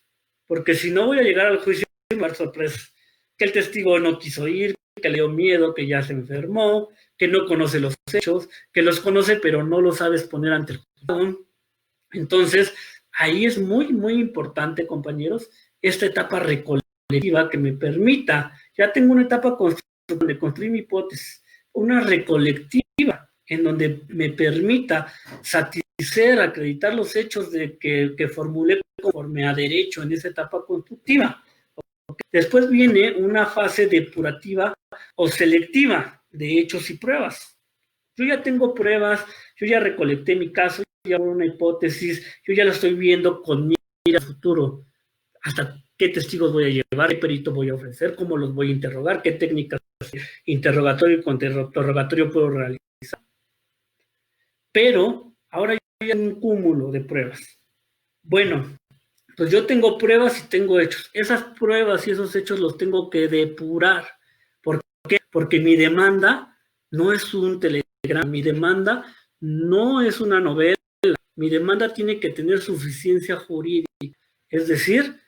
porque si no voy a llegar al juicio y me va a dar sorpresa, que el testigo no quiso ir, que le dio miedo, que ya se enfermó, que no conoce los hechos, que los conoce pero no los sabe exponer ante el juzgado. Entonces, ahí es muy, muy importante, compañeros, esta etapa recolectiva que me permita, ya tengo una etapa donde construí mi hipótesis, una recolectiva en donde me permita satisfacer, acreditar los hechos de que formulé conforme a derecho en esa etapa constructiva. Después viene una fase depurativa o selectiva de hechos y pruebas. Yo ya tengo pruebas, yo ya recolecté mi caso, yo ya hago una hipótesis, yo ya lo estoy viendo con mira al futuro. Hasta qué testigos voy a llevar, qué perito voy a ofrecer, cómo los voy a interrogar, qué técnicas interrogatorio y contrainterrogatorio puedo realizar. Pero ahora hay un cúmulo de pruebas. Bueno, pues yo tengo pruebas y tengo hechos. Esas pruebas y esos hechos los tengo que depurar. ¿Por qué? Porque mi demanda no es un telegrama, mi demanda no es una novela, mi demanda tiene que tener suficiencia jurídica, es decir,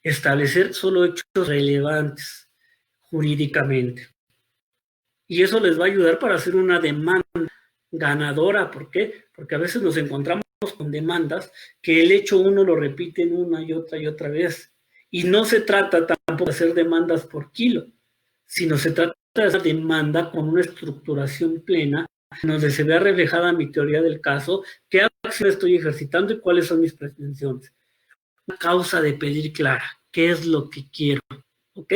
establecer solo hechos relevantes jurídicamente. Y eso les va a ayudar para hacer una demanda ganadora. ¿Por qué? Porque a veces nos encontramos con demandas que el hecho uno lo repiten una y otra vez. Y no se trata tampoco de hacer demandas por kilo, sino se trata de hacer demanda con una estructuración plena, donde se vea reflejada mi teoría del caso, qué acción estoy ejercitando y cuáles son mis pretensiones. Una causa de pedir clara, qué es lo que quiero. ¿Ok?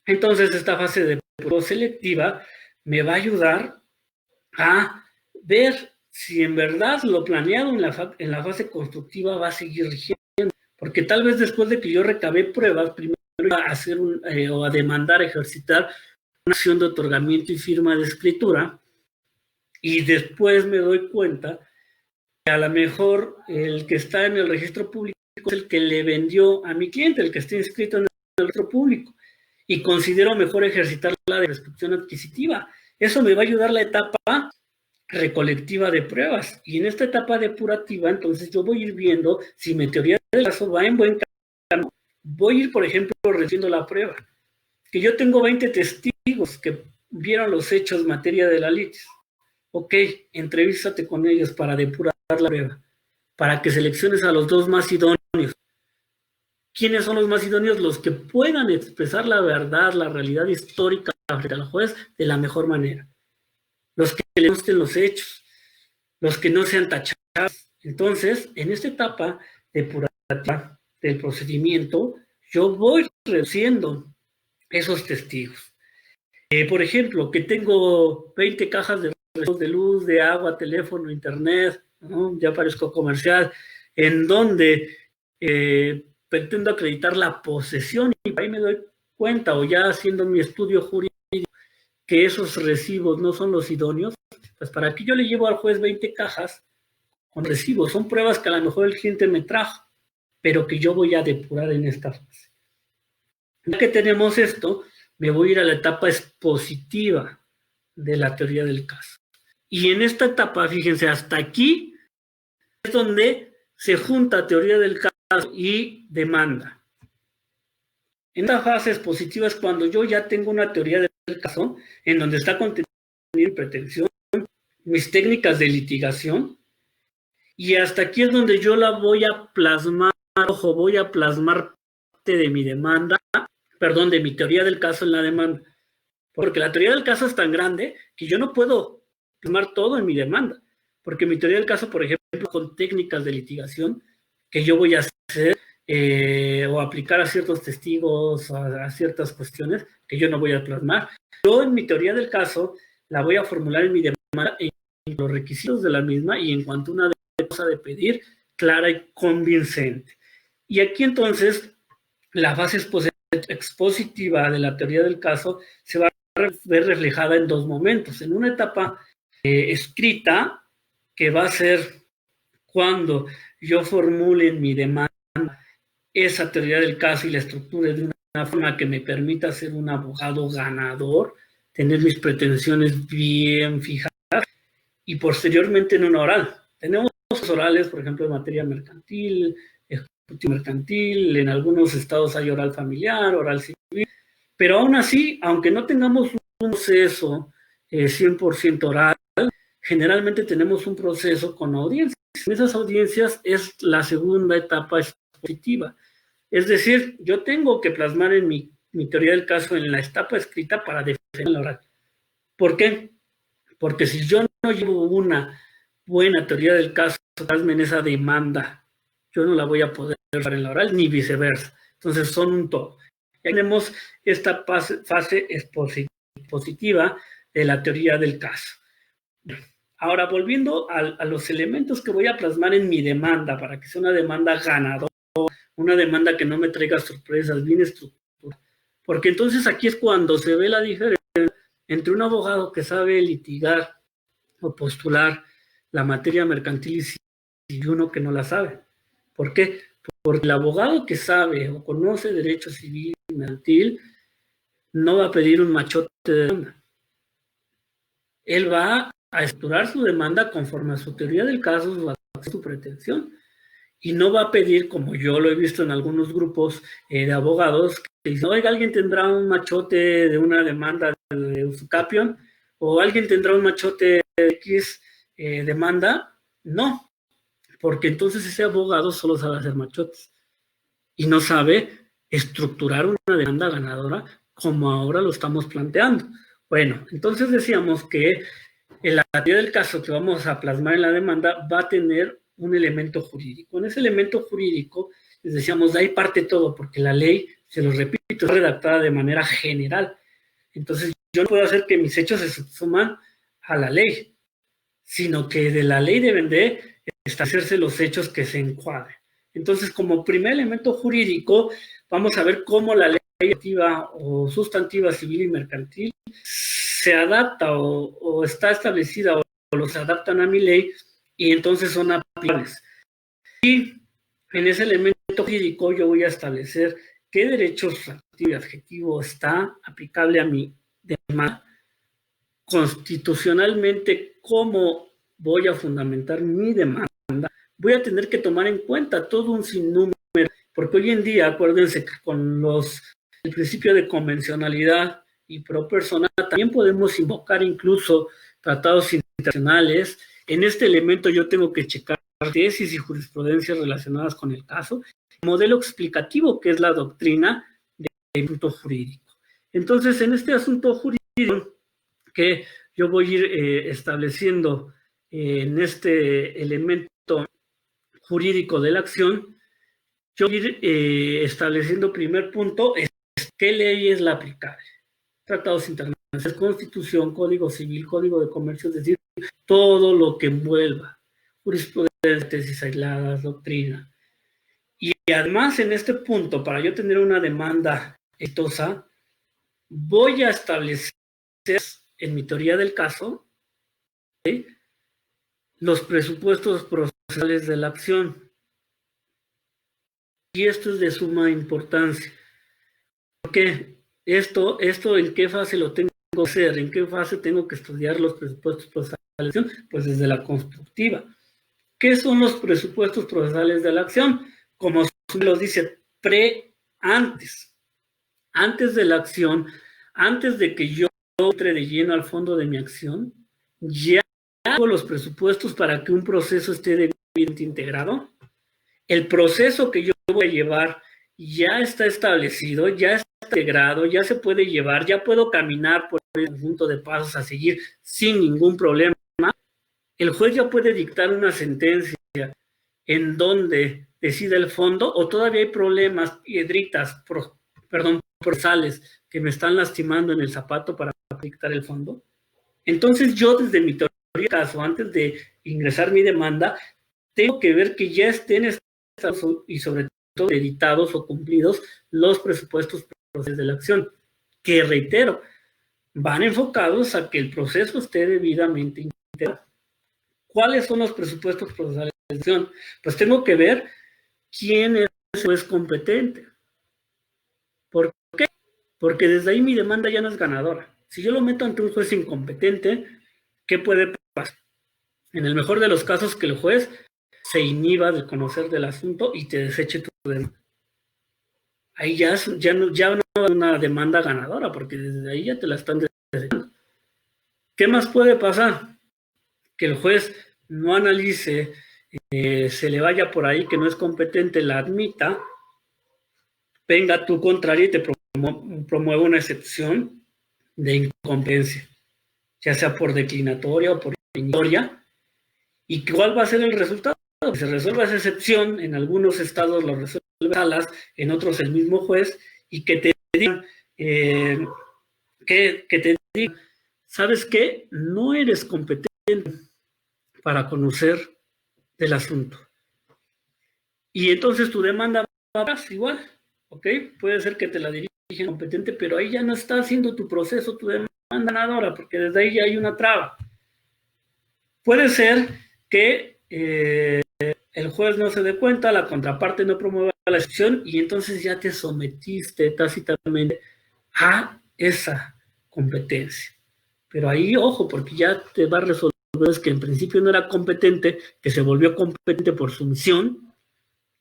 Entonces, esta fase de prueba selectiva me va a ayudar a ver si en verdad lo planeado en la fase constructiva va a seguir rigiendo. Porque tal vez después de que yo recabé pruebas, primero iba a hacer o a demandar, ejercitar una acción de otorgamiento y firma de escritura, y después me doy cuenta que a lo mejor el que está en el registro público es el que le vendió a mi cliente, el que está inscrito en el registro público, y considero mejor ejercitar la de prescripción adquisitiva. Eso me va a ayudar la etapa recolectiva de pruebas, y en esta etapa depurativa, entonces yo voy a ir viendo si mi teoría del caso va en buen camino. Voy a ir, por ejemplo, reduciendo la prueba. Que yo tengo 20 testigos que vieron los hechos en materia de la litis. Ok, entrevístate con ellos para depurar la prueba, para que selecciones a los 2 más idóneos. ¿Quiénes son los más idóneos? Los que puedan expresar la verdad, la realidad histórica frente al juez de la mejor manera. Los que le gusten los hechos, los que no sean tachados. Entonces, en esta etapa depurativa del procedimiento, yo voy reduciendo esos testigos. Por ejemplo, que tengo 20 cajas de recibos de luz, de agua, teléfono, internet, ¿no? Ya parezco comercial, en donde pretendo acreditar la posesión, y ahí me doy cuenta, o ya haciendo mi estudio jurídico, que esos recibos no son los idóneos. Pues para que yo le llevo al juez 20 cajas con recibos, son pruebas que a lo mejor el cliente me trajo, pero que yo voy a depurar en esta fase. Ya que tenemos esto, me voy a ir a la etapa expositiva de la teoría del caso. Y en esta etapa, fíjense, hasta aquí es donde se junta teoría del caso y demanda. En esta fase expositiva es cuando yo ya tengo una teoría del caso en donde está contenida mi pretensión, mis técnicas de litigación, y hasta aquí es donde yo la voy a plasmar, ojo, voy a plasmar parte de mi demanda, perdón, de mi teoría del caso en la demanda, porque la teoría del caso es tan grande que yo no puedo plasmar todo en mi demanda, porque mi teoría del caso, por ejemplo, con técnicas de litigación que yo voy a hacer o aplicar a ciertos testigos, a ciertas cuestiones que yo no voy a plasmar. Yo en mi teoría del caso la voy a formular en mi demanda en los requisitos de la misma y en cuanto a una cosa de pedir clara y convincente. Y aquí entonces la fase expositiva de la teoría del caso se va a ver reflejada en 2 momentos. En una etapa escrita, que va a ser cuando yo formule en mi demanda esa teoría del caso y la estructure de una forma que me permita ser un abogado ganador, tener mis pretensiones bien fijadas, y posteriormente en una oral. Tenemos orales, por ejemplo, en materia mercantil, mercantil, en algunos estados hay oral familiar, oral civil, pero aún así, aunque no tengamos un proceso 100% oral, generalmente tenemos un proceso con audiencias. En esas audiencias es la segunda etapa expositiva. Es decir, yo tengo que plasmar en mi teoría del caso en la etapa escrita para defender la oral. ¿Por qué? Porque si yo no llevo una buena teoría del caso, en esa demanda, yo no la voy a poder usar en la oral, ni viceversa. Entonces son un todo. Ya tenemos esta fase expositiva de la teoría del caso. Ahora, volviendo a los elementos que voy a plasmar en mi demanda, para que sea una demanda ganadora, una demanda que no me traiga sorpresas, bien estructurada. Porque entonces aquí es cuando se ve la diferencia entre un abogado que sabe litigar o postular la materia mercantil y uno que no la sabe. ¿Por qué? Porque el abogado que sabe o conoce derecho civil y mercantil no va a pedir un machote de demanda. Él va a estructurar su demanda conforme a su teoría del caso, a su pretensión, y no va a pedir, como yo lo he visto en algunos grupos de abogados, que dicen, oiga, alguien tendrá un machote de una demanda de usucapión, o alguien tendrá un machote de X demanda. No, porque entonces ese abogado solo sabe hacer machotes y no sabe estructurar una demanda ganadora como ahora lo estamos planteando. Bueno, entonces decíamos que en la teoría del caso que vamos a plasmar en la demanda va a tener un elemento jurídico. En ese elemento jurídico, les decíamos, de ahí parte todo, porque la ley, se los repito, es redactada de manera general. Entonces, yo no puedo hacer que mis hechos se subsuman a la ley, sino que de la ley deben de establecerse los hechos que se encuadren. Entonces, como primer elemento jurídico, vamos a ver cómo la ley activa o sustantiva civil y mercantil se adapta o está establecida o los adaptan a mi ley y entonces son aplicables. Y en ese elemento jurídico yo voy a establecer qué derecho sustantivo y adjetivo está aplicable a mi demanda, constitucionalmente cómo voy a fundamentar mi demanda. Voy a tener que tomar en cuenta todo un sinnúmero, porque hoy en día, acuérdense que con el principio de convencionalidad y pro persona, también podemos invocar incluso tratados internacionales. En este elemento yo tengo que checar tesis y jurisprudencias relacionadas con el caso, el modelo explicativo que es la doctrina del asunto jurídico. Entonces, en este asunto jurídico que yo voy a ir estableciendo en este elemento jurídico de la acción, yo voy a ir estableciendo primer punto, ¿qué ley es la aplicable? Tratados internacionales, Constitución, Código Civil, Código de Comercio, es decir, todo lo que envuelva jurisprudencia, tesis aisladas, doctrina. Y además en este punto, para yo tener una demanda exitosa, voy a establecer en mi teoría del caso, ¿sí?, los presupuestos procesales de la acción. Y esto es de suma importancia. Porque esto ¿en qué fase lo tengo que hacer? ¿En qué fase tengo que estudiar los presupuestos procesales de la acción? Pues desde la constructiva. ¿Qué son los presupuestos procesales de la acción? Como los dice, antes de la acción, antes de que yo entre de lleno al fondo de mi acción, ya hago los presupuestos para que un proceso esté debidamente integrado. El proceso que yo voy a llevar ya está establecido, ya está integrado, ya se puede llevar, ya puedo caminar por el conjunto de pasos a seguir sin ningún problema. El juez ya puede dictar una sentencia en donde decida el fondo, o todavía hay problemas, piedritas, procesales que me están lastimando en el zapato para dictar el fondo. Entonces yo desde mi teoría de caso, antes de ingresar mi demanda, tengo que ver que ya estén establecidos y sobre todo editados o cumplidos los presupuestos procesales de la acción, que reitero, van enfocados a que el proceso esté debidamente integrado. ¿Cuáles son los presupuestos procesales de la acción? Pues tengo que ver quién es el juez competente. ¿Por qué? Porque desde ahí mi demanda ya no es ganadora. Si yo lo meto ante un juez incompetente, ¿qué puede pasar? En el mejor de los casos, que el juez se inhiba de conocer del asunto y te deseche tu demanda. Ahí ya no es una demanda ganadora, porque desde ahí ya te la están desechando. ¿Qué más puede pasar? Que el juez no analice, se le vaya por ahí que no es competente, la admita, venga tú contrario y te promueve una excepción de incompetencia, ya sea por declinatoria o por declinatoria. ¿Y cuál va a ser el resultado? Que se resuelva esa excepción, en algunos estados lo resuelve salas, en otros el mismo juez, y que te digan, ¿sabes qué? No eres competente para conocer del asunto. Y entonces tu demanda va igual, ¿ok? Puede ser que te la dirija competente, pero ahí ya no está haciendo tu proceso, tu demanda ganadora, porque desde ahí ya hay una traba. Puede ser que el juez no se dé cuenta, la contraparte no promueva la excepción y entonces ya te sometiste tácitamente a esa competencia. Pero ahí, ojo, porque ya te va a resolver que en principio no era competente, que se volvió competente por sumisión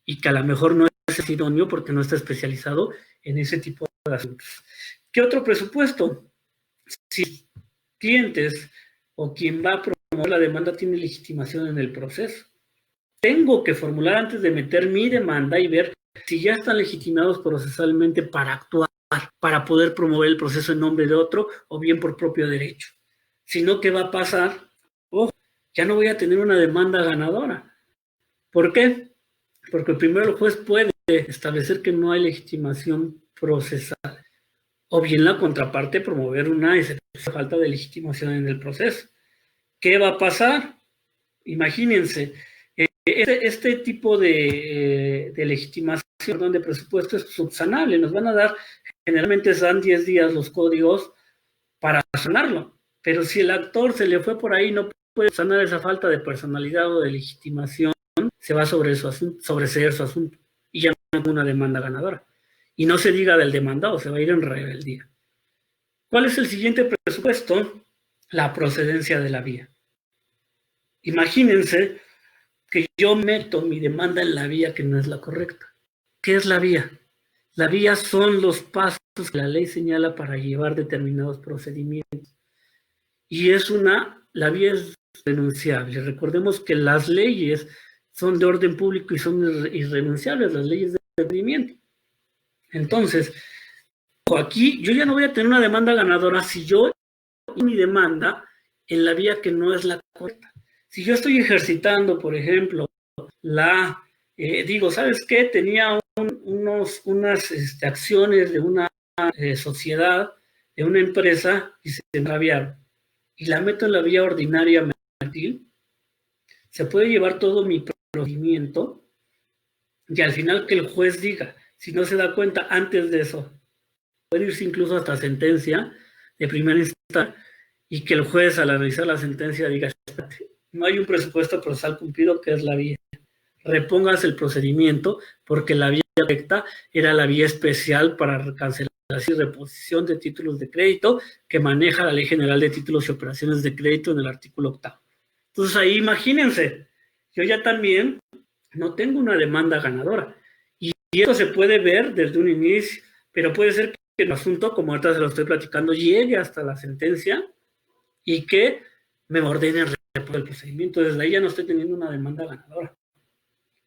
y que a lo mejor no es idóneo porque no está especializado en ese tipo de asuntos. ¿Qué otro presupuesto? Si clientes o quien va a promover la demanda tiene legitimación en el proceso, tengo que formular antes de meter mi demanda y ver si ya están legitimados procesalmente para actuar, para poder promover el proceso en nombre de otro o bien por propio derecho. Si no, ¿qué va a pasar? Ya no voy a tener una demanda ganadora. ¿Por qué? Porque primero el juez puede establecer que no hay legitimación procesal, o bien la contraparte promover una falta de legitimación en el proceso. ¿Qué va a pasar? Imagínense, este tipo de legitimación de presupuesto es subsanable. Nos van a dar, generalmente dan 10 días los códigos para sanarlo. Pero si el actor se le fue por ahí, no puede sanar esa falta de personalidad o de legitimación, se va a sobreseer su asunto y ya no hay una demanda ganadora. Y no se diga del demandado, se va a ir en rebeldía. ¿Cuál es el siguiente presupuesto? La procedencia de la vía. Imagínense que yo meto mi demanda en la vía que no es la correcta. ¿Qué es la vía? La vía son los pasos que la ley señala para llevar determinados procedimientos. Y la vía es renunciable. Recordemos que las leyes son de orden público y son irrenunciables, las leyes de procedimiento. Entonces, aquí yo ya no voy a tener una demanda ganadora si yo mi demanda en la vía que no es la correcta. Si yo estoy ejercitando, por ejemplo, digo, ¿sabes qué? Tenía unas acciones de una sociedad, de una empresa, y se extraviaron. Y la meto en la vía ordinaria mercantil, se puede llevar todo mi procedimiento, y al final que el juez diga, si no se da cuenta antes de eso, puede irse incluso hasta sentencia de primera instancia, y que el juez al analizar la sentencia diga, no hay un presupuesto procesal cumplido, que es la vía. Repongas el procedimiento, porque la vía correcta era la vía especial para cancelar y reposición de títulos de crédito que maneja la Ley General de Títulos y Operaciones de Crédito en el artículo 8. Entonces ahí imagínense, yo ya también no tengo una demanda ganadora. Y esto se puede ver desde un inicio, pero puede ser que el asunto, como ahorita se lo estoy platicando, llegue hasta la sentencia y que me ordenen el procedimiento. Desde ahí ya no estoy teniendo una demanda ganadora.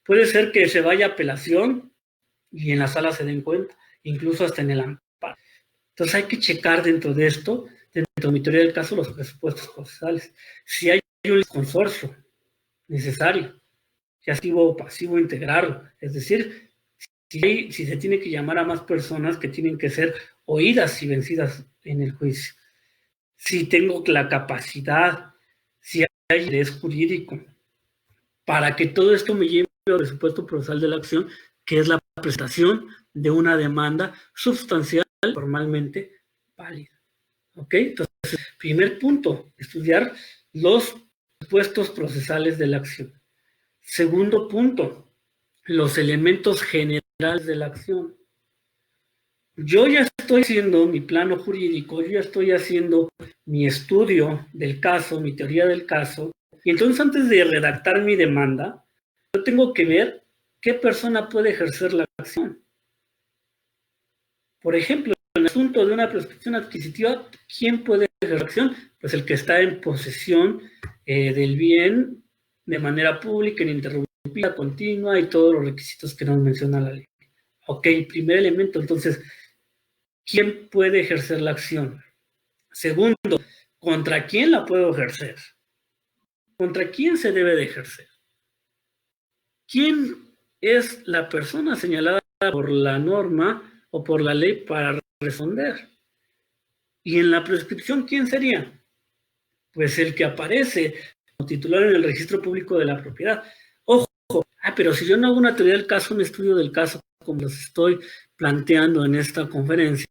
Puede ser que se vaya a apelación y en la sala se den cuenta, incluso hasta en el amparo. Entonces hay que checar dentro de esto, dentro de mi teoría del caso, los presupuestos procesales. Si hay un consorcio necesario, si activo o pasivo, integrarlo. Es decir, si se tiene que llamar a más personas que tienen que ser oídas y vencidas en el juicio. Si tengo la capacidad, si hay interés jurídico, para que todo esto me lleve al presupuesto procesal de la acción, que es la presentación de una demanda sustancial formalmente válida. ¿Ok? Entonces, primer punto, estudiar los presupuestos procesales de la acción. Segundo punto, los elementos generales de la acción. Yo ya estoy haciendo mi plano jurídico, yo ya estoy haciendo mi estudio del caso, mi teoría del caso, y entonces antes de redactar mi demanda, yo tengo que ver qué persona puede ejercer la acción. Por ejemplo, en el asunto de una prescripción adquisitiva, ¿quién puede ejercer la acción? Pues el que está en posesión del bien de manera pública, ininterrumpida, continua y todos los requisitos que nos menciona la ley. Ok, primer elemento, entonces, ¿quién puede ejercer la acción? Segundo, ¿contra quién la puedo ejercer? ¿Contra quién se debe de ejercer? ¿Quién es la persona señalada por la norma o por la ley para responder? Y en la prescripción, ¿quién sería? Pues el que aparece como titular en el registro público de la propiedad. Ojo, pero si yo no hago una teoría del caso, un estudio del caso, como los estoy planteando en esta conferencia,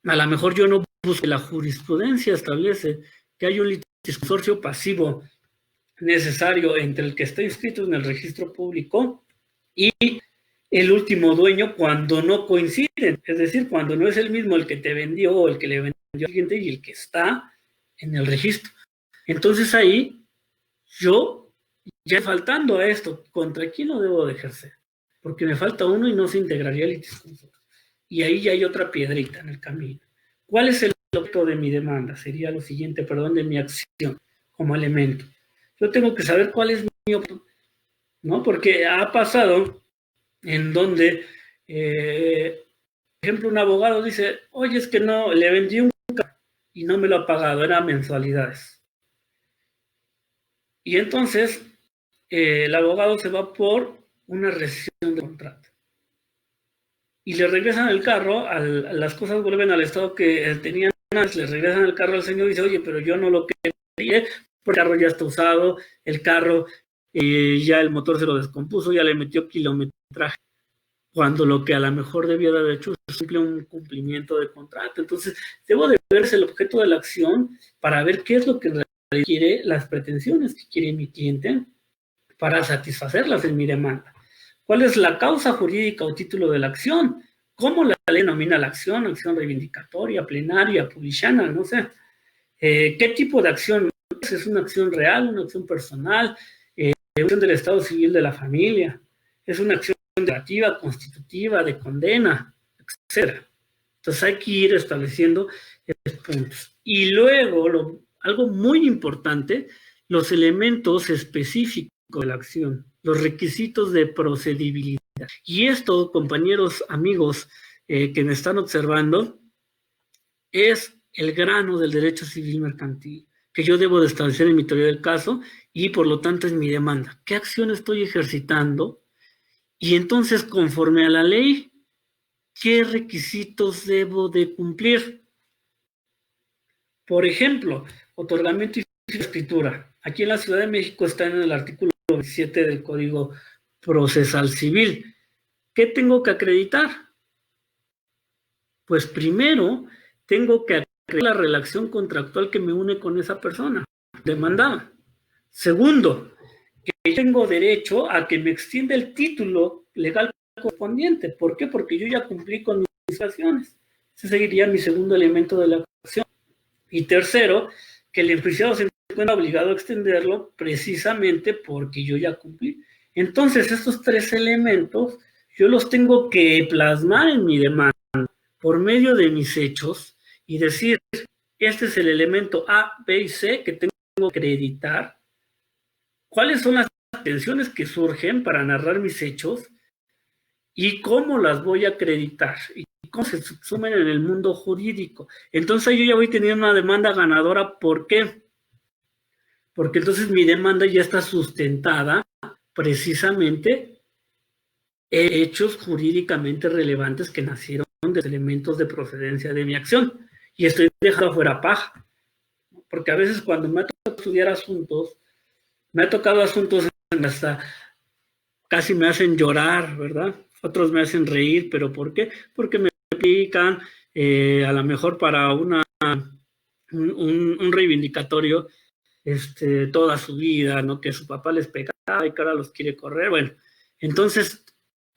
a lo mejor yo no busco, la jurisprudencia establece que hay un consorcio pasivo necesario entre el que está inscrito en el registro público y el último dueño cuando no coinciden, es decir, cuando no es el mismo el que te vendió o el que le vendió al siguiente y el que está en el registro. Entonces ahí yo, ya faltando a esto, ¿contra quién lo debo de ejercer? Porque me falta uno y no se integraría el litisconsorcio. Y ahí ya hay otra piedrita en el camino. ¿Cuál es el objeto de mi demanda? Sería lo siguiente, de mi acción como elemento. Yo tengo que saber cuál es mi objeto, ¿no? Porque ha pasado en donde, por ejemplo, un abogado dice, oye, es que no, le vendí un carro y no me lo ha pagado, eran mensualidades. Y entonces, el abogado se va por una rescisión de contrato. Y le regresan el carro, las cosas vuelven al estado que tenían antes, le regresan el carro al señor y dice, oye, pero yo no lo quería, porque el carro ya está usado, el carro ya el motor se lo descompuso, ya le metió kilometraje, cuando lo que a lo mejor debía de haber hecho es simple un cumplimiento de contrato. Entonces, debo de verse el objeto de la acción para ver qué es lo que en realidad quiere, las pretensiones que quiere mi cliente para satisfacerlas en mi demanda. ¿Cuál es la causa jurídica o título de la acción? ¿Cómo la ley denomina la acción? Acción reivindicatoria, plenaria, publicana, no sé. ¿Qué tipo de acción es? ¿Es una acción real, una acción personal? ¿Es una acción del estado civil de la familia? ¿Es una acción declarativa, constitutiva, de condena, etcétera? Entonces hay que ir estableciendo estos puntos. Y luego, algo muy importante, los elementos específicos de la acción, los requisitos de procedibilidad. Y esto, compañeros, amigos que me están observando, es el grano del derecho civil mercantil que yo debo de establecer en mi teoría del caso y por lo tanto en mi demanda. ¿Qué acción estoy ejercitando? Y entonces, conforme a la ley, ¿qué requisitos debo de cumplir? Por ejemplo, otorgamiento y escritura. Aquí en la Ciudad de México está en el artículo 27 del Código Procesal Civil. ¿Qué tengo que acreditar? Pues primero tengo que acreditar la relación contractual que me une con esa persona demandada. Segundo, que tengo derecho a que me extienda el título legal correspondiente. ¿Por qué? Porque yo ya cumplí con mis acciones. Ese sería mi segundo elemento de la acción. Y tercero, que el enjuiciado se encuentra obligado a extenderlo precisamente porque yo ya cumplí. Entonces, estos tres elementos yo los tengo que plasmar en mi demanda por medio de mis hechos y decir, este es el elemento A, B y C que tengo que acreditar. ¿Cuáles son las tensiones que surgen para narrar mis hechos? ¿Y cómo las voy a acreditar? ¿Y cómo se subsumen en el mundo jurídico? Entonces yo ya voy teniendo una demanda ganadora. ¿Por qué? Porque entonces mi demanda ya está sustentada precisamente en hechos jurídicamente relevantes que nacieron de elementos de procedencia de mi acción. Y estoy dejando fuera paja. Porque a veces cuando me ha tocado estudiar asuntos, me ha tocado asuntos hasta casi me hacen llorar, ¿verdad? Otros me hacen reír, ¿pero por qué? Porque me aplican a lo mejor para un reivindicatorio toda su vida, ¿no? Que su papá les pegaba y que ahora los quiere correr. Bueno, entonces,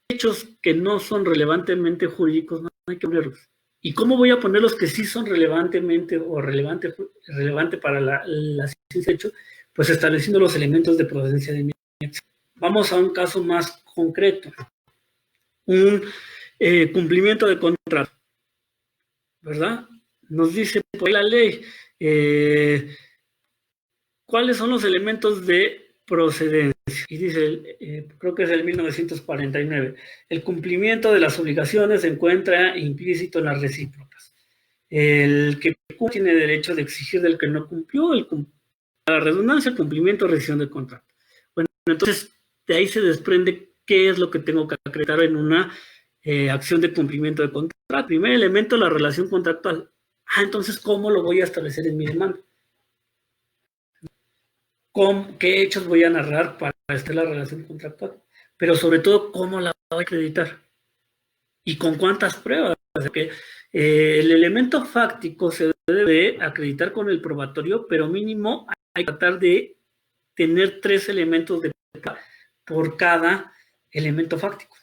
hechos que no son relevantemente jurídicos, no hay que ponerlos. ¿Y cómo voy a poner los que sí son relevantemente o relevante para la ciencia de hecho? Pues estableciendo los elementos de procedencia de mi acción. Vamos a un caso más concreto. Un cumplimiento de contrato, ¿verdad? Nos dice por la ley cuáles son los elementos de procedencia. Y dice, creo que es el 1949, el cumplimiento de las obligaciones se encuentra implícito en las recíprocas. El que tiene derecho de exigir del que no cumplió, a la redundancia, el cumplimiento o rescisión del contrato. Bueno, entonces de ahí se desprende qué es lo que tengo que acreditar en una acción de cumplimiento de contrato. Primer elemento, la relación contractual. Entonces, ¿cómo lo voy a establecer en mi demanda? ¿Qué hechos voy a narrar para establecer la relación contractual? Pero sobre todo, ¿cómo la voy a acreditar? ¿Y con cuántas pruebas? Porque el elemento fáctico se debe acreditar con el probatorio, pero mínimo hay que tratar de tener 3 elementos de prueba por cada elemento fáctico.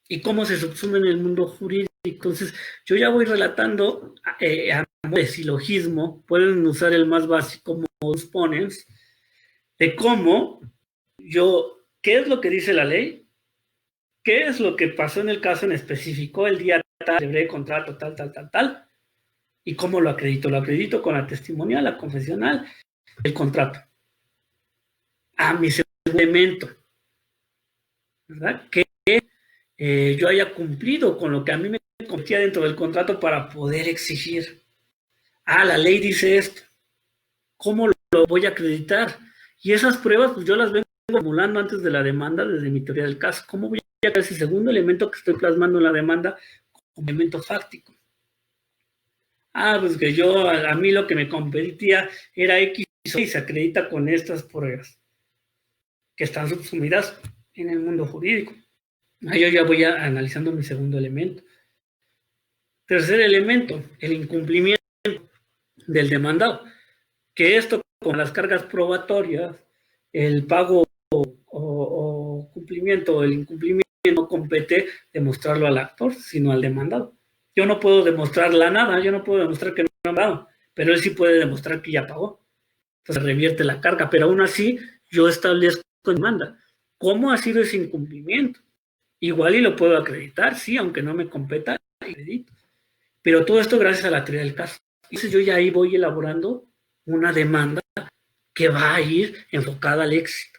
¿Y cómo se subsume en el mundo jurídico? Entonces, yo ya voy relatando a modo de silogismo, pueden usar el más básico como exponents, de cómo ¿qué es lo que dice la ley? ¿Qué es lo que pasó en el caso en específico? El día tal, celebré contrato, tal. ¿Y cómo lo acredito? Lo acredito con la testimonial, la confesional, el contrato. Mi segundo elemento, ¿verdad? Que yo haya cumplido con lo que a mí me competía dentro del contrato para poder exigir. La ley dice esto. ¿Cómo lo voy a acreditar? Y esas pruebas, pues yo las vengo acumulando antes de la demanda desde mi teoría del caso. ¿Cómo voy a acreditar ese segundo elemento que estoy plasmando en la demanda como elemento fáctico? Pues que a mí lo que me competía era X y se acredita con estas pruebas. que están subsumidas en el mundo jurídico. Ahí yo ya voy analizando mi segundo elemento. Tercer elemento, el incumplimiento del demandado, que esto con las cargas probatorias, el pago o cumplimiento, el incumplimiento no compete demostrarlo al actor, sino al demandado. Yo no puedo demostrarla nada, yo no puedo demostrar que no ha pagado, pero él sí puede demostrar que ya pagó. Entonces revierte la carga, pero aún así yo establezco demanda. ¿Cómo ha sido ese incumplimiento? Igual y lo puedo acreditar, sí, aunque no me competa, acredito. Pero todo esto gracias a la teoría del caso. Entonces yo ya ahí voy elaborando una demanda que va a ir enfocada al éxito.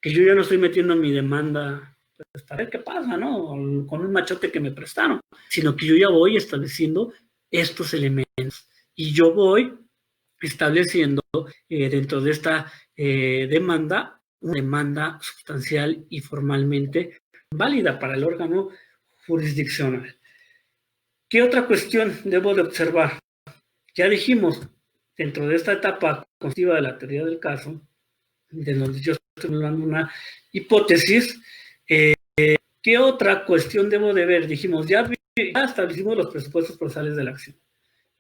Que yo ya no estoy metiendo mi demanda pues, a ver qué pasa, ¿no? Con un machote que me prestaron, sino que yo ya voy estableciendo estos elementos. Y yo voy estableciendo dentro de esta demanda, una demanda sustancial y formalmente válida para el órgano jurisdiccional. ¿Qué otra cuestión debo de observar? Ya dijimos, dentro de esta etapa constitutiva de la teoría del caso, de donde yo estoy hablando una hipótesis, ¿qué otra cuestión debo de ver? Dijimos, ya establecimos los presupuestos procesales de la acción,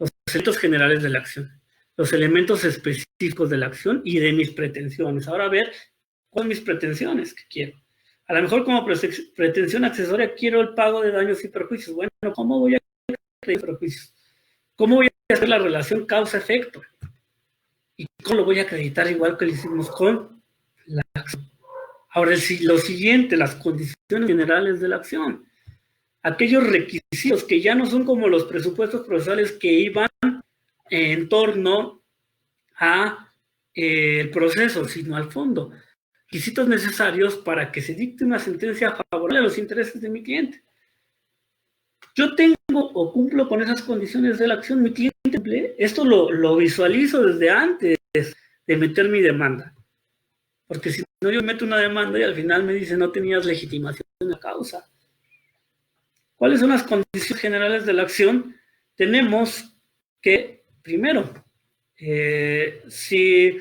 los elementos generales de la acción, los elementos específicos de la acción y de mis pretensiones. Ahora a ver, ¿cuáles son mis pretensiones que quiero? A lo mejor como pretensión accesoria quiero el pago de daños y perjuicios. Bueno, ¿cómo voy a crear perjuicios? ¿Cómo voy a hacer la relación causa-efecto? ¿Y cómo lo voy a acreditar igual que lo hicimos con la acción? Ahora, lo siguiente, las condiciones generales de la acción. Aquellos requisitos que ya no son como los presupuestos procesales que iban en torno a el proceso, sino al fondo. Requisitos necesarios para que se dicte una sentencia favorable a los intereses de mi cliente. Yo tengo o cumplo con esas condiciones de la acción, mi cliente cumple. Esto lo visualizo desde antes de meter mi demanda. Porque si no, yo meto una demanda y al final me dice no tenías legitimación en la causa. ¿Cuáles son las condiciones generales de la acción? Tenemos que, primero, si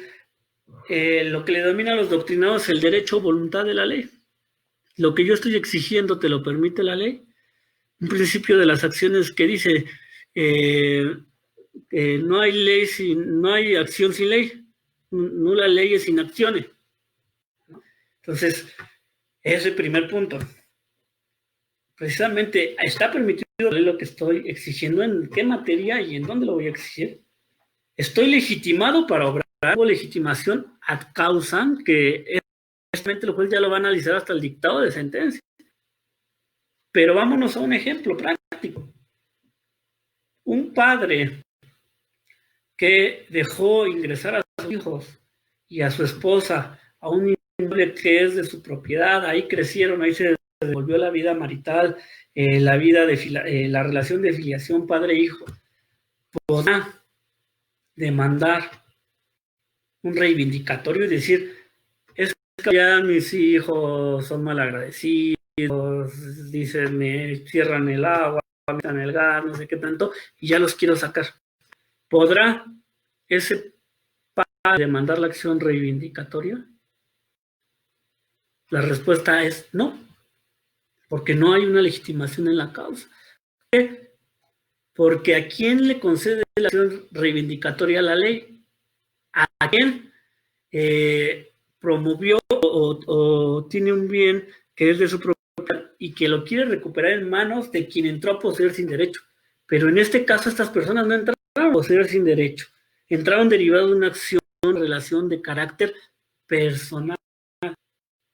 lo que le denomina a los doctrinados el derecho o voluntad de la ley, lo que yo estoy exigiendo te lo permite la ley. Un principio de las acciones que dice no hay ley no hay acción sin ley, nula ley es sin acciones. Entonces, ese es el primer punto. Precisamente está permitido lo que estoy exigiendo, en qué materia y en dónde lo voy a exigir. Estoy legitimado para obrar, o legitimación ad causam, que el juez ya lo va a analizar hasta el dictado de sentencia. Pero vámonos a un ejemplo práctico. Un padre que dejó ingresar a sus hijos y a su esposa a un inmueble que es de su propiedad, ahí crecieron, ahí se devolvió la vida marital, la vida de la relación de filiación padre-hijo, podrá demandar un reivindicatorio y decir, es que ya mis hijos son malagradecidos, dicen, me cierran el agua, me quitan el gas, no sé qué tanto, y ya los quiero sacar. ¿Podrá ese padre demandar la acción reivindicatoria? La respuesta es no, porque no hay una legitimación en la causa. ¿Por qué? Porque ¿a quién le concede la acción reivindicatoria la ley? ¿A quién promovió o tiene un bien que es de su propiedad y que lo quiere recuperar en manos de quien entró a poseer sin derecho? Pero en este caso estas personas no entraron a poseer sin derecho, entraron derivados de una acción, relación de carácter personal.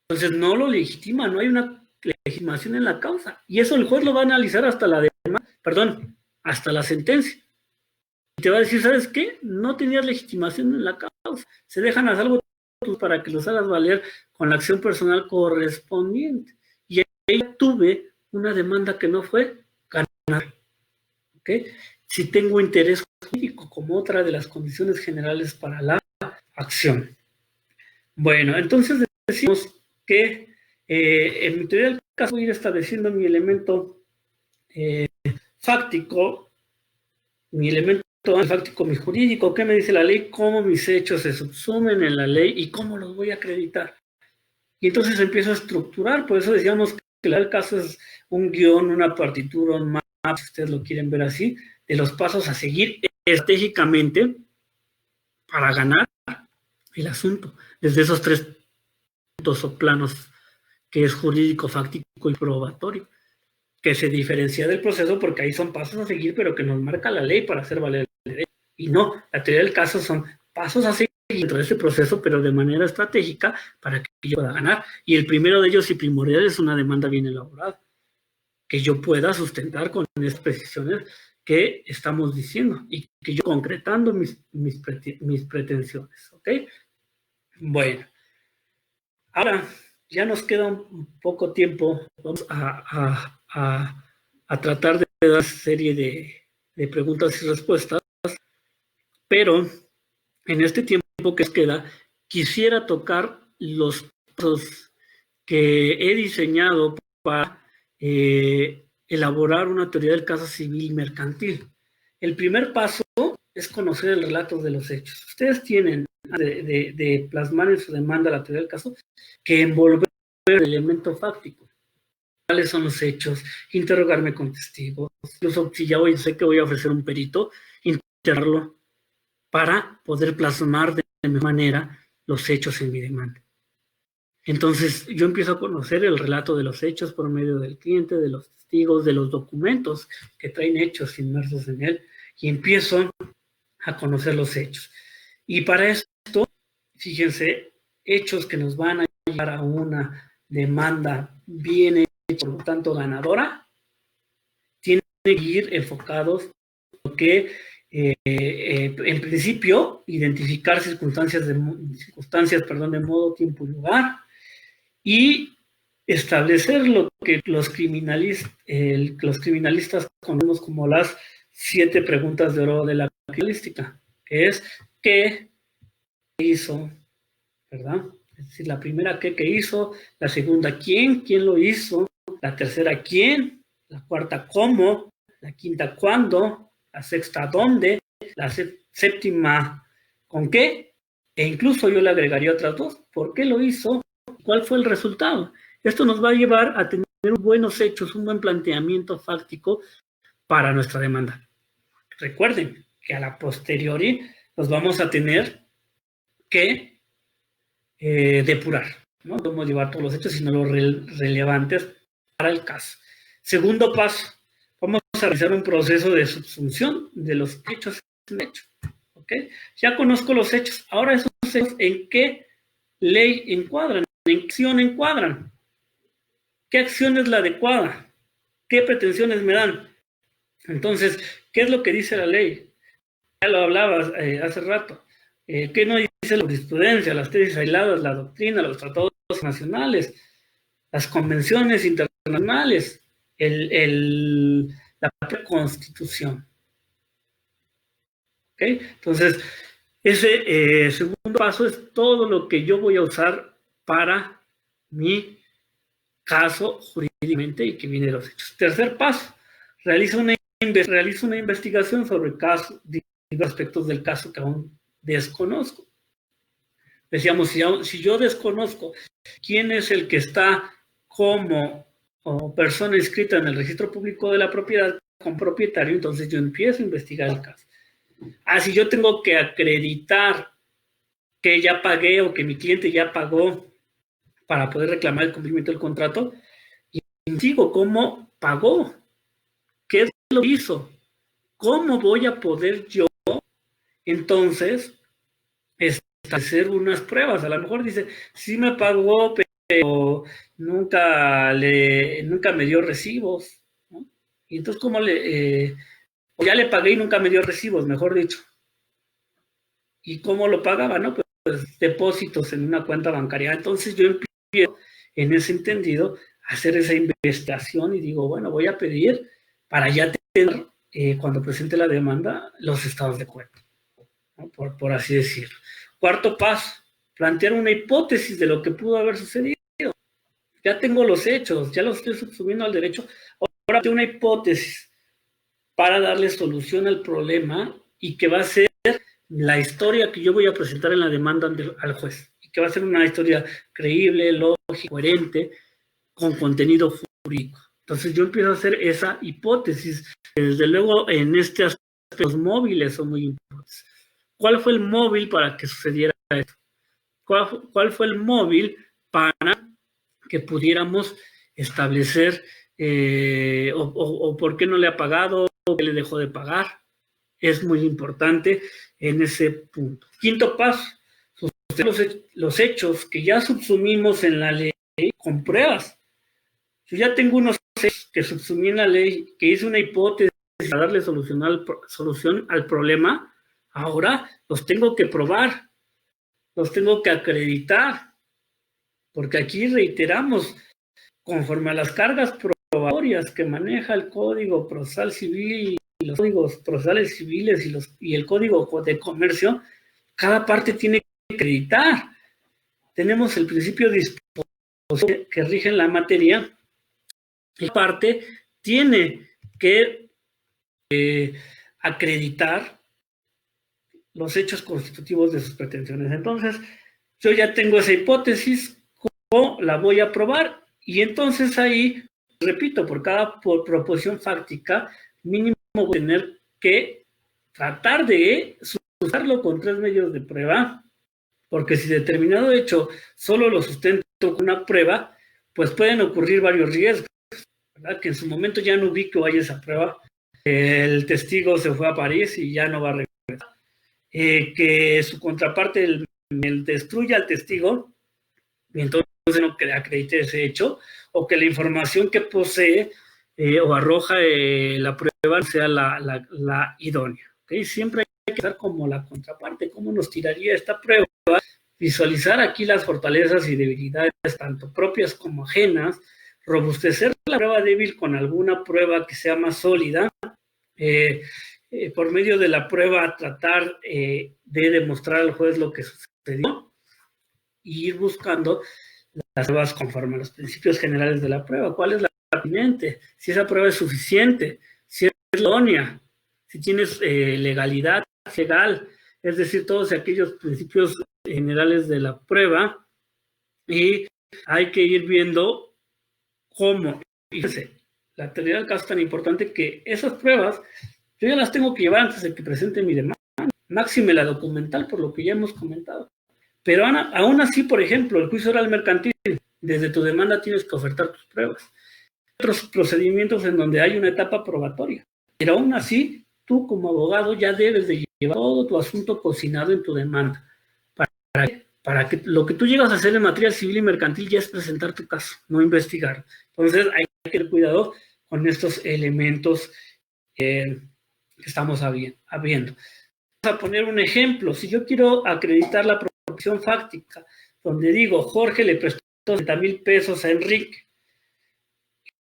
Entonces no lo legitima, no hay una legitimación en la causa. Y eso el juez lo va a analizar hasta hasta la sentencia. Y te va a decir, ¿sabes qué? No tenías legitimación en la causa. Se dejan a salvo para que los hagas valer con la acción personal correspondiente. Y ahí tuve una demanda que no fue ganar. ¿Okay? Si tengo interés jurídico como otra de las condiciones generales para la acción. Bueno, entonces decimos que en mi teoría del caso voy a ir estableciendo mi elemento fáctico, mi jurídico, qué me dice la ley, cómo mis hechos se subsumen en la ley y cómo los voy a acreditar. Y entonces empiezo a estructurar, por eso decíamos que el caso es un guión, una partitura, un mapa, si ustedes lo quieren ver así, de los pasos a seguir estratégicamente para ganar el asunto, desde esos 3 puntos o planos, que es jurídico, fáctico y probatorio, que se diferencia del proceso porque ahí son pasos a seguir, pero que nos marca la ley para hacer valer la ley. Y no, la teoría del caso son pasos a seguir dentro de ese proceso, pero de manera estratégica para que yo pueda ganar. Y el primero de ellos y primordial es una demanda bien elaborada, que yo pueda sustentar con estas precisiones que estamos diciendo y que yo concretando mis pretensiones, ¿ok? Bueno, ahora ya nos queda un poco tiempo, vamos a tratar de dar una serie de preguntas y respuestas, pero en este tiempo que nos queda, quisiera tocar los pasos que he diseñado para elaborar una teoría del caso civil mercantil. El primer paso es conocer el relato de los hechos. Ustedes tienen de plasmar en su demanda la teoría del caso que envolver el elemento fáctico. ¿Cuáles son los hechos? Interrogarme con testigos. Incluso si ya hoy sé que voy a ofrecer un perito, interrogarlo para poder plasmar de mejor manera los hechos en mi demanda. Entonces, yo empiezo a conocer el relato de los hechos por medio del cliente, de los testigos, de los documentos que traen hechos inmersos en él, y empiezo a conocer los hechos. Y para esto, fíjense, hechos que nos van a llevar a una demanda bien hecha, por lo tanto ganadora, tienen que ir enfocados en lo que en principio, identificar circunstancias de modo, tiempo y lugar, y establecer lo que los criminalistas conocemos como las 7 preguntas de oro de la criminalística, que es ¿qué hizo? ¿Verdad? Es decir, la primera ¿qué hizo? La segunda ¿quién lo hizo? La tercera ¿quién? La cuarta ¿cómo? La quinta ¿cuándo? La sexta ¿dónde? La séptima ¿con qué? E incluso yo le agregaría otras 2. ¿Por qué lo hizo? ¿Cuál fue el resultado? Esto nos va a llevar a tener buenos hechos, un buen planteamiento fáctico para nuestra demanda. Recuerden que a la posteriori nos vamos a tener que depurar, ¿no? No podemos llevar todos los hechos, sino los relevantes para el caso. Segundo paso, vamos a realizar un proceso de subsunción de los hechos en hecho. ¿Okay? Ya conozco los hechos, ahora esos hechos, ¿en qué ley encuadran? ¿En qué acción encuadran? ¿Qué acción es la adecuada? ¿Qué pretensiones me dan? Entonces, ¿qué es lo que dice la ley? Ya lo hablabas hace rato. ¿Qué no dice la jurisprudencia, las tesis aisladas, la doctrina, los tratados nacionales, las convenciones internacionales, la propia Constitución? ¿Okay? Entonces, ese segundo paso es todo lo que yo voy a usar para mi caso jurídicamente y que viene de los hechos. Tercer paso, realizo una investigación sobre el caso, aspectos del caso que aún desconozco. Decíamos, si yo desconozco quién es el que está como persona inscrita en el registro público de la propiedad con propietario, entonces yo empiezo a investigar el caso. Si yo tengo que acreditar que ya pagué o que mi cliente ya pagó para poder reclamar el cumplimiento del contrato, y digo cómo pagó, qué es lo que hizo, cómo voy a poder yo entonces establecer unas pruebas. A lo mejor dice, sí me pagó, pero nunca me dio recibos, ¿no? Y entonces cómo o ya le pagué y nunca me dio recibos, mejor dicho. ¿Y cómo lo pagaba? ¿No? Pues depósitos en una cuenta bancaria. Entonces yo empiezo en ese entendido a hacer esa investigación y digo, bueno, voy a pedir para ya tener, cuando presente la demanda, los estados de cuenta, ¿no? Por así decirlo. Cuarto paso, plantear una hipótesis de lo que pudo haber sucedido. Ya tengo los hechos, ya los estoy subsumiendo al derecho. Ahora tengo una hipótesis para darle solución al problema y que va a ser la historia que yo voy a presentar en la demanda al juez. que va a ser una historia creíble, lógica, coherente, con contenido jurídico. Entonces yo empiezo a hacer esa hipótesis. Desde luego, en este aspecto, los móviles son muy importantes. ¿Cuál fue el móvil para que sucediera esto? ¿Cuál fue el móvil para que pudiéramos establecer o por qué no le ha pagado, o qué le dejó de pagar? Es muy importante en ese punto. Quinto paso, los hechos que ya subsumimos en la ley con pruebas. Yo ya tengo unos hechos que subsumí en la ley, que hice una hipótesis para darle solución al problema, ahora los tengo que probar, los tengo que acreditar, porque aquí reiteramos, conforme a las cargas probatorias que maneja el Código Procesal Civil y los códigos procesales civiles y el Código de Comercio, cada parte tiene que acreditar. Tenemos el principio de disposición que rige la materia, y parte tiene que acreditar los hechos constitutivos de sus pretensiones. Entonces, yo ya tengo esa hipótesis, ¿cómo la voy a probar? Y entonces ahí, repito, por cada proposición fáctica, mínimo voy a tener que tratar de sustentarlo con 3 medios de prueba, porque si determinado hecho solo lo sustento con una prueba, pues pueden ocurrir varios riesgos, ¿verdad? Que en su momento ya no vi que vaya esa prueba, el testigo se fue a París y ya no va a regresar, que su contraparte destruya al testigo y entonces no acredite ese hecho, o que la información que posee o arroja la prueba no sea la idónea. ¿Okay? Siempre hay que estar como la contraparte, cómo nos tiraría esta prueba, visualizar aquí las fortalezas y debilidades, tanto propias como ajenas, robustecer la prueba débil con alguna prueba que sea más sólida, por medio de la prueba tratar de demostrar al juez lo que sucedió y ir buscando las pruebas conforme a los principios generales de la prueba. ¿Cuál es la pertinente? Si esa prueba es suficiente, si es idónea, si tienes legalidad legal, es decir, todos aquellos principios generales de la prueba, y hay que ir viendo cómo. Fíjense, la teoría del caso es tan importante que esas pruebas yo ya las tengo que llevar antes de que presente mi demanda, máxime la documental, por lo que ya hemos comentado. Pero aún así, por ejemplo, el juicio oral mercantil, desde tu demanda tienes que ofertar tus pruebas. Hay otros procedimientos en donde hay una etapa probatoria, pero aún así, tú como abogado ya debes de llevar todo tu asunto cocinado en tu demanda. Para que lo que tú llegas a hacer en materia civil y mercantil ya es presentar tu caso, no investigar. Entonces hay que tener cuidado con estos elementos que estamos viendo. Vamos a poner un ejemplo. Si yo quiero acreditar la proposición fáctica, donde digo, Jorge le prestó 30,000 pesos a Enrique,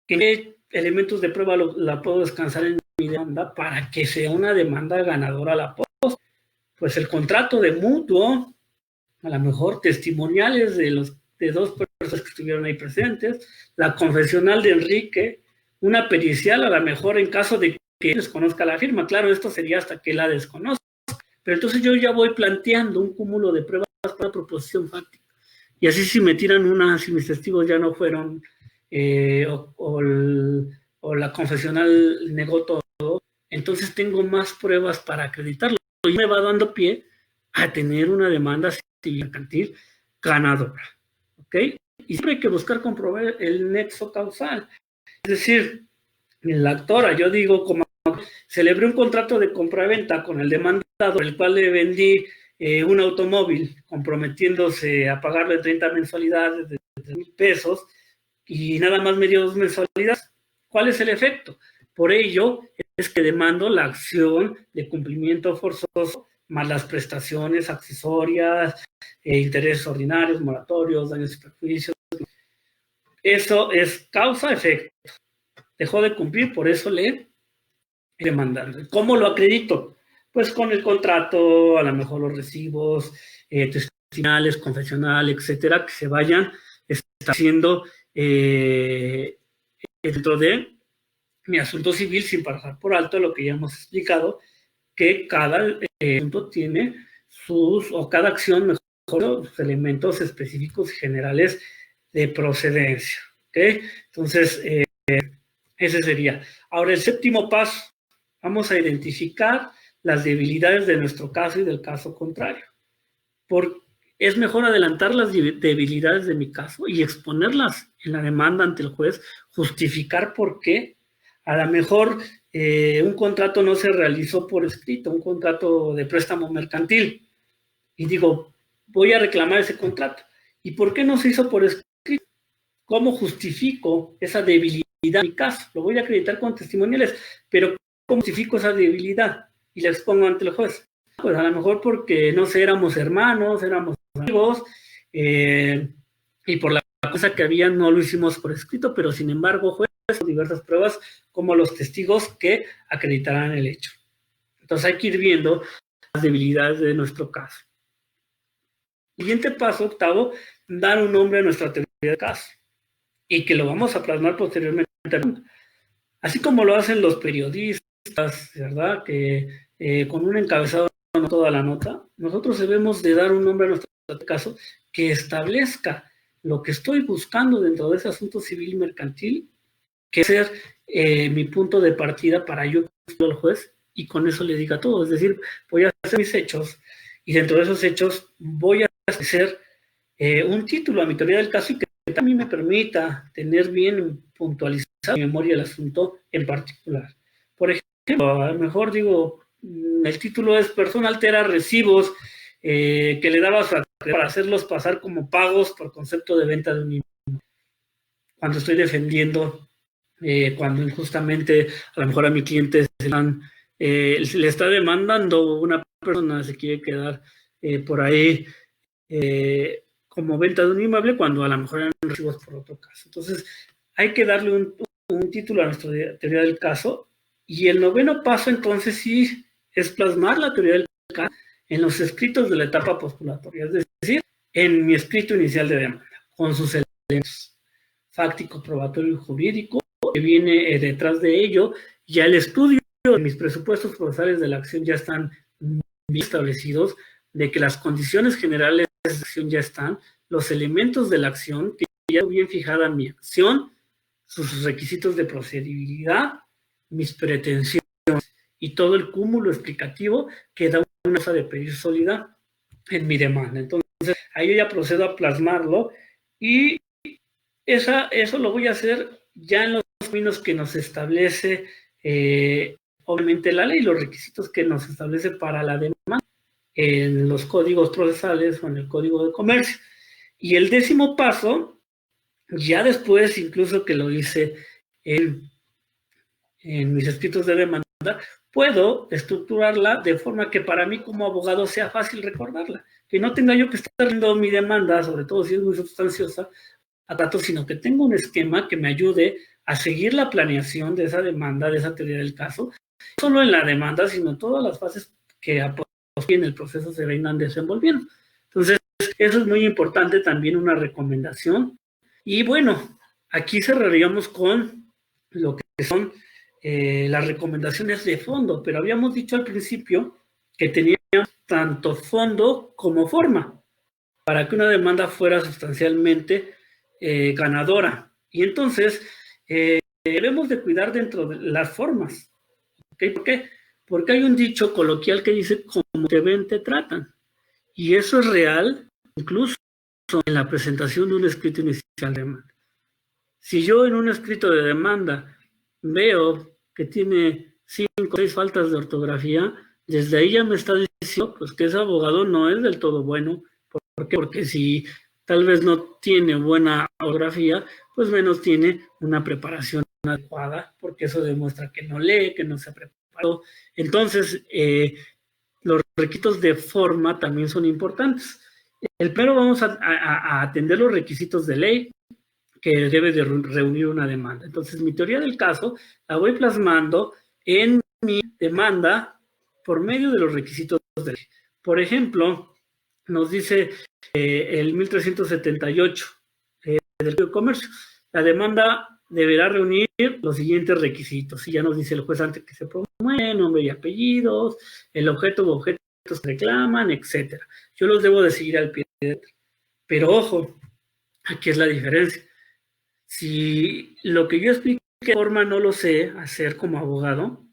¿qué elementos de prueba la puedo descansar en mi demanda para que sea una demanda ganadora a la posta? Pues el contrato de mutuo, a lo mejor testimoniales de 2 personas que estuvieron ahí presentes, la confesional de Enrique, una pericial, a lo mejor en caso de que desconozca la firma. Claro, esto sería hasta que la desconozca. Pero entonces yo ya voy planteando un cúmulo de pruebas para la proposición fáctica. Y así si me tiran si mis testigos ya no fueron, o la confesional negó todo, entonces tengo más pruebas para acreditarlo. Y me va dando pie a tener una demanda civil mercantil ganadora. ¿Ok? Y siempre hay que buscar comprobar el nexo causal. Es decir, en la actora, yo digo, como celebré un contrato de compraventa con el demandado, el cual le vendí un automóvil comprometiéndose a pagarle 30 mensualidades de 3,000 pesos y nada más me dio 2 mensualidades. ¿Cuál es el efecto? Por ello es que demando la acción de cumplimiento forzoso más las prestaciones accesorias, intereses ordinarios, moratorios, daños y perjuicios. Eso es causa-efecto. Dejó de cumplir, por eso le demandando. ¿Cómo lo acredito? Pues con el contrato, a lo mejor los recibos, testimoniales, confesional, etcétera, que se vayan haciendo dentro de mi asunto civil, sin pasar por alto lo que ya hemos explicado, que cada asunto tiene o cada acción, mejor los elementos específicos y generales de procedencia. ¿Okay? Entonces, ese sería. Ahora, el séptimo paso, vamos a identificar las debilidades de nuestro caso y del caso contrario. Es mejor adelantar las debilidades de mi caso y exponerlas en la demanda ante el juez, justificar por qué. A lo mejor un contrato no se realizó por escrito, un contrato de préstamo mercantil, y digo, voy a reclamar ese contrato. ¿Y por qué no se hizo por escrito? ¿Cómo justifico esa debilidad en mi caso? Lo voy a acreditar con testimoniales, pero ¿cómo justifico esa debilidad? Y la expongo ante el juez. Pues a lo mejor porque, no sé, éramos hermanos, éramos amigos, y por la cosa que había no lo hicimos por escrito, pero sin embargo, juez, diversas pruebas como los testigos que acreditarán el hecho. Entonces hay que ir viendo las debilidades de nuestro caso. Siguiente paso, octavo, dar un nombre a nuestra teoría de caso y que lo vamos a plasmar posteriormente. Así como lo hacen los periodistas, ¿verdad? Que con un encabezado no toda la nota, nosotros debemos de dar un nombre a nuestro caso que establezca lo que estoy buscando dentro de ese asunto civil mercantil, que es ser mi punto de partida para yo al juez y con eso le diga todo. Es decir, voy a hacer mis hechos y dentro de esos hechos voy a hacer un título a mi teoría del caso y que también me permita tener bien puntualizado en memoria el asunto en particular. Por ejemplo, a lo mejor digo, el título es Persona altera recibos que le daba para hacerlos pasar como pagos por concepto de venta de un inmueble. Cuando estoy defendiendo, cuando injustamente a lo mejor a mi cliente le está demandando una persona, se quiere quedar por ahí como venta de un inmueble cuando a lo mejor eran recibos por otro caso. Entonces, hay que darle un título a nuestra teoría del caso. Y el noveno paso, entonces, sí es plasmar la teoría del caso en los escritos de la etapa postulatoria, es decir, en mi escrito inicial de demanda, con sus elementos fáctico, probatorio y jurídico, que viene detrás de ello. Ya el estudio de mis presupuestos procesales de la acción ya están bien establecidos, de que las condiciones generales de la acción ya están, los elementos de la acción, que ya bien fijada mi acción, sus requisitos de procedibilidad, mis pretensiones y todo el cúmulo explicativo que da una cosa de pedir sólida en mi demanda. Entonces, ahí yo ya procedo a plasmarlo y eso lo voy a hacer ya en los términos que nos establece obviamente la ley, los requisitos que nos establece para la demanda en los códigos procesales o en el Código de Comercio. Y el décimo paso, ya después incluso que lo hice en mis escritos de demanda, puedo estructurarla de forma que para mí como abogado sea fácil recordarla, que no tenga yo que estar viendo mi demanda, sobre todo si es muy sustanciosa, a datos, sino que tenga un esquema que me ayude a seguir la planeación de esa demanda, de esa teoría del caso, no solo en la demanda, sino en todas las fases que en el proceso se vengan desenvolviendo. Entonces, eso es muy importante, también una recomendación. Y bueno, aquí cerraríamos con lo que son las recomendaciones de fondo, pero habíamos dicho al principio que teníamos tanto fondo como forma para que una demanda fuera sustancialmente ganadora. Y entonces debemos de cuidar dentro de las formas. ¿Okay? ¿Por qué? Porque hay un dicho coloquial que dice como te ven, te tratan. Y eso es real incluso en la presentación de un escrito inicial de demanda. Si yo en un escrito de demanda veo que tiene 5 o 6 faltas de ortografía, desde ahí ya me está diciendo pues, que ese abogado no es del todo bueno. ¿Por qué? Porque si tal vez no tiene buena ortografía, pues menos tiene una preparación adecuada, porque eso demuestra que no lee, que no se ha preparado. Entonces, los requisitos de forma también son importantes. El primero vamos a atender los requisitos de ley que debe de reunir una demanda. Entonces, mi teoría del caso la voy plasmando en mi demanda por medio de los requisitos de ley. Por ejemplo, nos dice el 1378 del Código de Comercio, la demanda deberá reunir los siguientes requisitos. Y ya nos dice el juez antes que se promueve, nombre y apellidos, el objeto o objetos reclaman, etcétera. Yo los debo de seguir al pie de letra. Pero ojo, aquí es la diferencia. Si lo que yo expliqué de forma no lo sé hacer como abogado,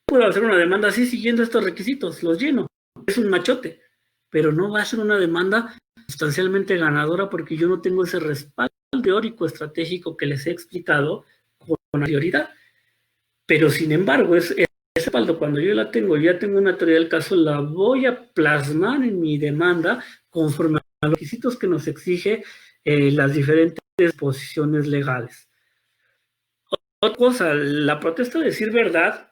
puedo hacer una demanda así siguiendo estos requisitos, los lleno. Es un machote, pero no va a ser una demanda sustancialmente ganadora porque yo no tengo ese respaldo teórico estratégico que les he explicado con anterioridad. Pero sin embargo, ese respaldo, cuando yo la tengo, ya tengo una teoría del caso, la voy a plasmar en mi demanda conforme a los requisitos que nos exige las diferentes posiciones legales. Otra cosa, la protesta de decir verdad,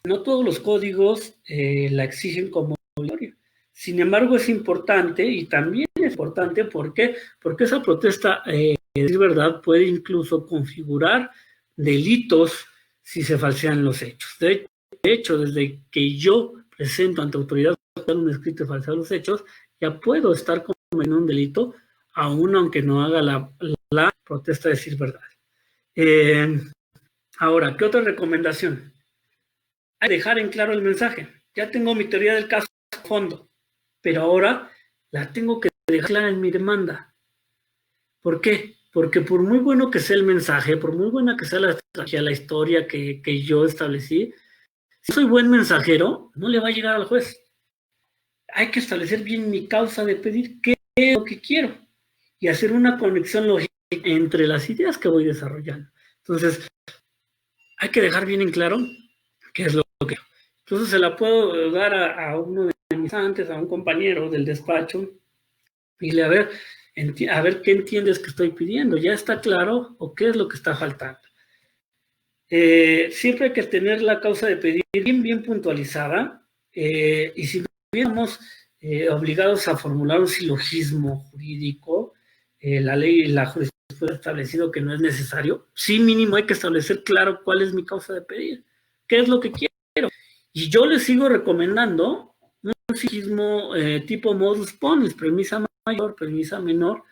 no todos los códigos la exigen como obligatoria. Sin embargo, es importante, y también es importante, ¿por qué? Porque esa protesta de decir verdad puede incluso configurar delitos si se falsean los hechos. De hecho, desde que yo presento ante autoridad un escrito de falsear los hechos, ya puedo estar cometiendo un delito, aún aunque no haga la protesta de decir verdad. Ahora, ¿qué otra recomendación? Hay que dejar en claro el mensaje. Ya tengo mi teoría del caso a fondo, pero ahora la tengo que dejar clara en mi demanda. ¿Por qué? Porque por muy bueno que sea el mensaje, por muy buena que sea la estrategia, la historia que yo establecí, si soy buen mensajero, no le va a llegar al juez. Hay que establecer bien mi causa de pedir qué es lo que quiero y hacer una conexión lógica entre las ideas que voy desarrollando. Entonces, hay que dejar bien en claro qué es lo que quiero. Entonces se la puedo dar a uno de mis antes, a un compañero del despacho, y le a ver qué entiendes que estoy pidiendo. ¿Ya está claro o qué es lo que está faltando? Siempre hay que tener la causa de pedir bien puntualizada, y si no estuviéramos obligados a formular un silogismo jurídico, la ley y la jurisprudencia ha establecido que no es necesario. Sí, mínimo hay que establecer claro cuál es mi causa de pedir, qué es lo que quiero. Y yo les sigo recomendando un silogismo tipo modus ponens, premisa mayor, premisa menor,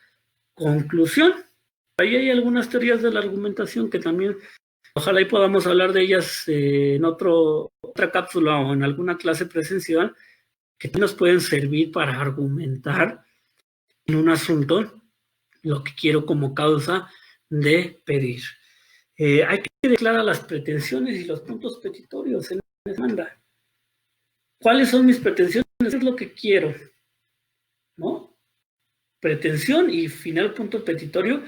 conclusión. Ahí hay algunas teorías de la argumentación que también ojalá y podamos hablar de ellas en otra cápsula o en alguna clase presencial que nos pueden servir para argumentar en un asunto lo que quiero como causa de pedir. Hay que declarar las pretensiones y los puntos petitorios en la demanda. ¿Cuáles son mis pretensiones? ¿Qué es lo que quiero? ¿No? Pretensión y final punto petitorio.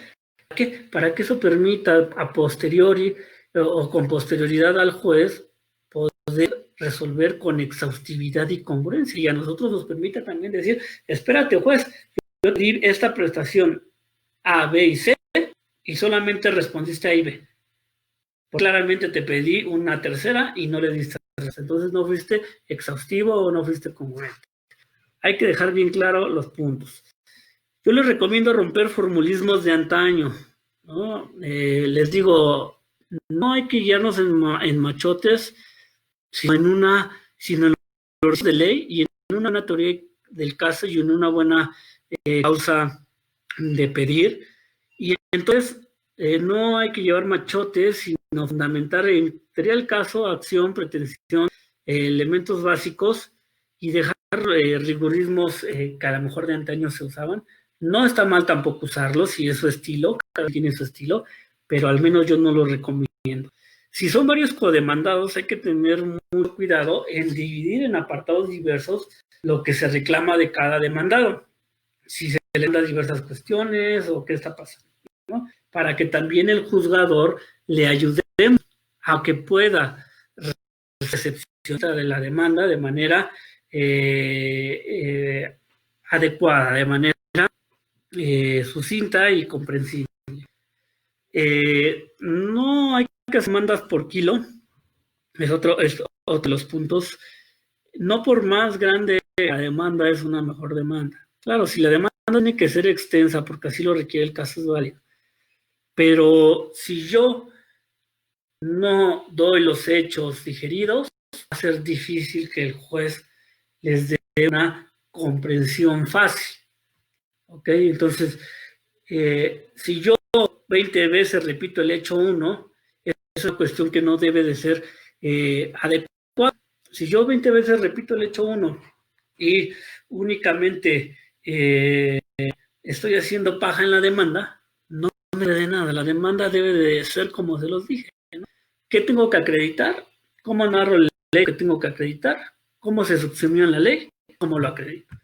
Para que eso permita a posteriori o con posterioridad al juez poder resolver con exhaustividad y congruencia, y a nosotros nos permite también decir, espérate juez, yo pedir esta prestación A, B y C y solamente respondiste a I, B. Pues claramente te pedí una tercera y no le diste respuesta, entonces no fuiste exhaustivo o no fuiste congruente. Hay que dejar bien claro los puntos. Yo les recomiendo romper formulismos de antaño, ¿no? Les digo, no hay que guiarnos en machotes, sino en los de ley y en una teoría del caso y en una buena causa de pedir. Y entonces no hay que llevar machotes, sino fundamentar en teoría del caso, acción, pretensión, elementos básicos y dejar rigorismos que a lo mejor de antaño se usaban. No está mal tampoco usarlos, si es su estilo, cada uno tiene su estilo, pero al menos yo no lo recomiendo. Si son varios codemandados, hay que tener mucho cuidado en dividir en apartados diversos lo que se reclama de cada demandado. Si se le dan diversas cuestiones o qué está pasando, ¿no? Para que también el juzgador le ayudemos a que pueda recepcionar de la demanda de manera adecuada, de manera sucinta y comprensible. No hay que hacer demandas por kilo, es otro de los puntos. No por más grande la demanda es una mejor demanda. Claro, si la demanda tiene que ser extensa porque así lo requiere el caso, es válido. Pero si yo no doy los hechos digeridos, va a ser difícil que el juez les dé una comprensión fácil. ¿Ok? Entonces, si yo 20 veces repito el hecho 1, es una cuestión que no debe de ser adecuada. Si yo 20 veces repito el hecho 1 y únicamente estoy haciendo paja en la demanda, no me de nada. La demanda debe de ser como se los dije, ¿no? ¿Qué tengo que acreditar? ¿Cómo narro la ley que tengo que acreditar? ¿Cómo se subsumió en la ley? ¿Cómo lo acredito?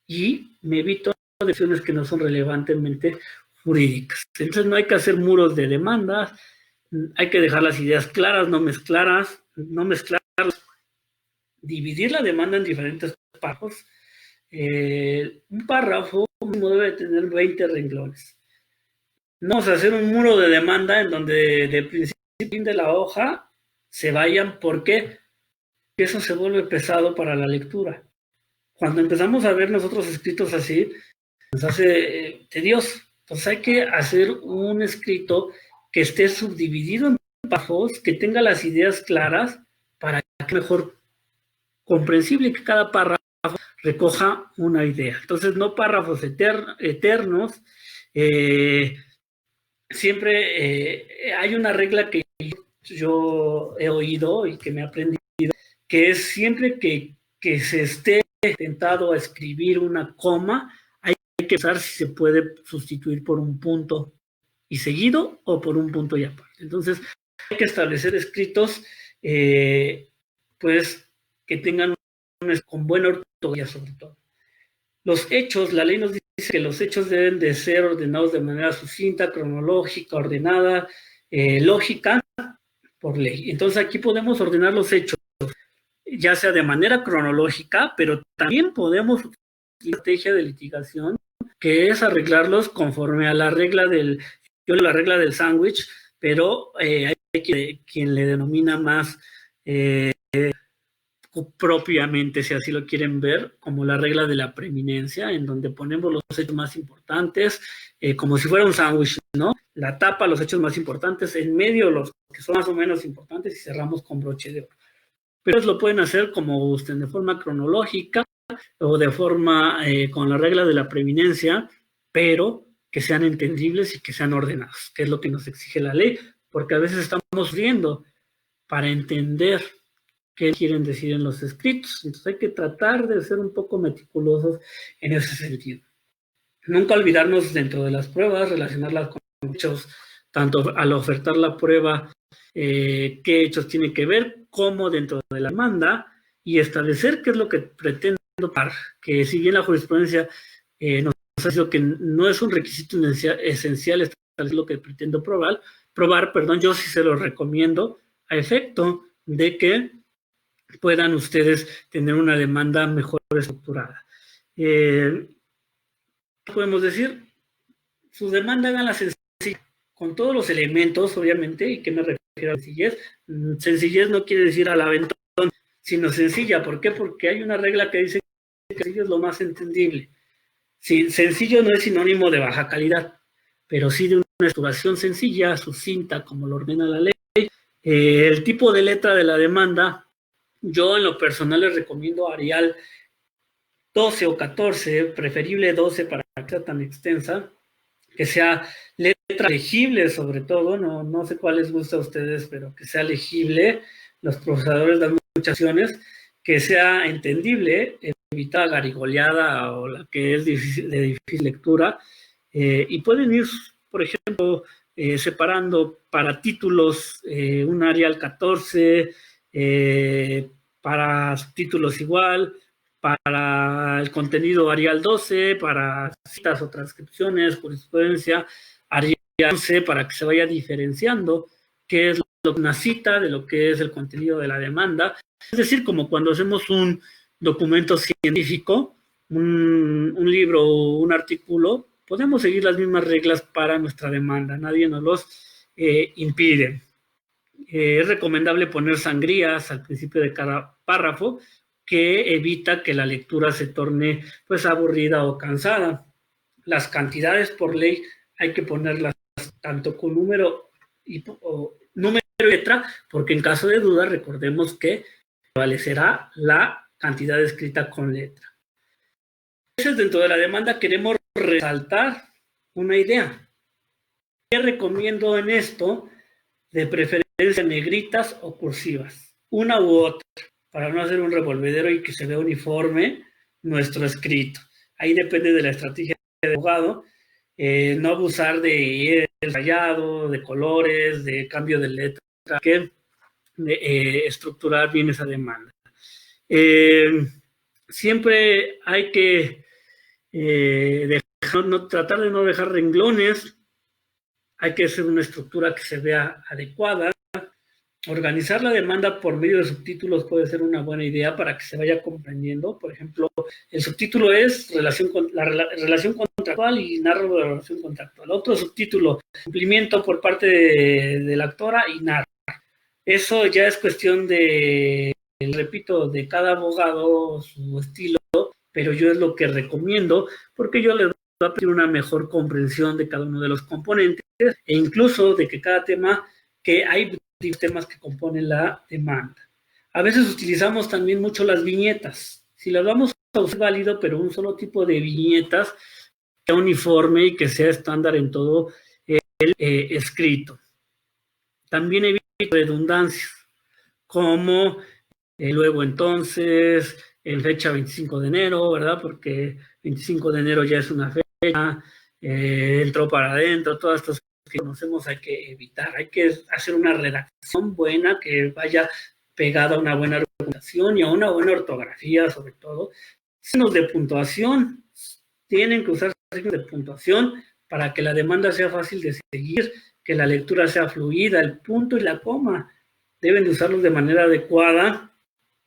Y me evito decisiones que no son relevantemente jurídicas. Entonces no hay que hacer muros de demandas, hay que dejar las ideas claras, no mezclarlas, dividir la demanda en diferentes párrafos. Un párrafo debe tener 20 renglones. No vamos a hacer un muro de demanda en donde de principio a fin de la hoja se vayan. ¿Por qué? Porque eso se vuelve pesado para la lectura. Cuando empezamos a ver nosotros escritos así, nos hace tedioso. Entonces hay que hacer un escrito que esté subdividido en párrafos, que tenga las ideas claras para que mejor comprensible, que cada párrafo recoja una idea. Entonces no párrafos eternos. Siempre hay una regla que yo he oído y que me he aprendido, que es siempre que se esté tentado a escribir una coma, hay que pensar si se puede sustituir por un punto y seguido o por un punto y aparte. Entonces hay que establecer escritos pues que tengan con buena ortografía sobre todo. Los hechos, la ley nos dice que los hechos deben de ser ordenados de manera sucinta, cronológica, ordenada, lógica, por ley. Entonces aquí podemos ordenar los hechos, ya sea de manera cronológica, pero también podemos utilizar la estrategia de litigación, que es arreglarlos conforme a la regla del sándwich, pero hay quien le denomina más propiamente, si así lo quieren ver, como la regla de la preeminencia, en donde ponemos los hechos más importantes, como si fuera un sándwich, ¿no? La tapa, los hechos más importantes, en medio los que son más o menos importantes y cerramos con broche de oro. Pero lo pueden hacer como gusten, de forma cronológica o de forma con la regla de la preeminencia, pero que sean entendibles y que sean ordenados, que es lo que nos exige la ley, porque a veces estamos viendo para entender qué quieren decir en los escritos. Entonces hay que tratar de ser un poco meticulosos en ese sentido. Nunca olvidarnos dentro de las pruebas, relacionarlas con hechos, tanto al ofertar la prueba, qué hechos tiene que ver, como dentro de la demanda, y establecer qué es lo que pretendo probar, que si bien la jurisprudencia nos ha dicho que no es un requisito esencial establecer lo que pretendo probar, yo sí se lo recomiendo a efecto de que puedan ustedes tener una demanda mejor estructurada. Podemos decir, su demanda háganla sencilla, con todos los elementos, obviamente, y que me refiero a sencillez. Sencillez no quiere decir al aventón, sino sencilla. ¿Por qué? Porque hay una regla que dice que sencillo es lo más entendible. Sí, sencillo no es sinónimo de baja calidad, pero sí de una estructuración sencilla, sucinta, como lo ordena la ley. El tipo de letra de la demanda, yo en lo personal les recomiendo Arial 12 o 14, preferible 12 para que sea tan extensa, que sea letra legible sobre todo, no sé cuál les gusta a ustedes, pero que sea legible, los procesadores dan muchas opciones, que sea entendible, evitar garigoleada o la que es de difícil lectura, y pueden ir, por ejemplo, separando para títulos un Arial 14, para subtítulos igual, para el contenido Arial 12, para citas o transcripciones, jurisprudencia, Arial 11, para que se vaya diferenciando qué es una cita de lo que es el contenido de la demanda. Es decir, como cuando hacemos un documento científico, un libro o un artículo, podemos seguir las mismas reglas para nuestra demanda, nadie nos los impide. Es recomendable poner sangrías al principio de cada párrafo, que evita que la lectura se torne pues aburrida o cansada. Las cantidades por ley hay que ponerlas tanto con número y letra, porque en caso de duda recordemos que prevalecerá la cantidad escrita con letra. Entonces, dentro de la demanda queremos resaltar una idea. ¿Qué recomiendo en esto? De preferencia negritas o cursivas, una u otra, para no hacer un revolvedero y que se vea uniforme, nuestro escrito. Ahí depende de la estrategia del abogado, no abusar de rayado, de colores, de cambio de letra, que estructurar bien esa demanda. Siempre hay que tratar de no dejar renglones, hay que hacer una estructura que se vea adecuada. Organizar la demanda por medio de subtítulos puede ser una buena idea para que se vaya comprendiendo. Por ejemplo, el subtítulo es relación contractual y narro la relación contractual. Otro subtítulo, cumplimiento por parte de la actora y narro. Eso ya es cuestión de, repito, de cada abogado, su estilo, pero yo es lo que recomiendo porque yo les voy a pedir una mejor comprensión de cada uno de los componentes e incluso de que cada tema, que hay temas que componen la demanda. A veces utilizamos también mucho las viñetas. Si las vamos a usar, válido, pero un solo tipo de viñetas que sea uniforme y que sea estándar en todo el escrito. También evita redundancias, como luego entonces, en fecha 25 de enero, ¿verdad? Porque 25 de enero ya es una fecha, entró para adentro, todas estas que conocemos hay que evitar, hay que hacer una redacción buena que vaya pegada a una buena argumentación y a una buena ortografía, sobre todo. Signos de puntuación, tienen que usar signos de puntuación para que la demanda sea fácil de seguir, que la lectura sea fluida, el punto y la coma deben de usarlos de manera adecuada,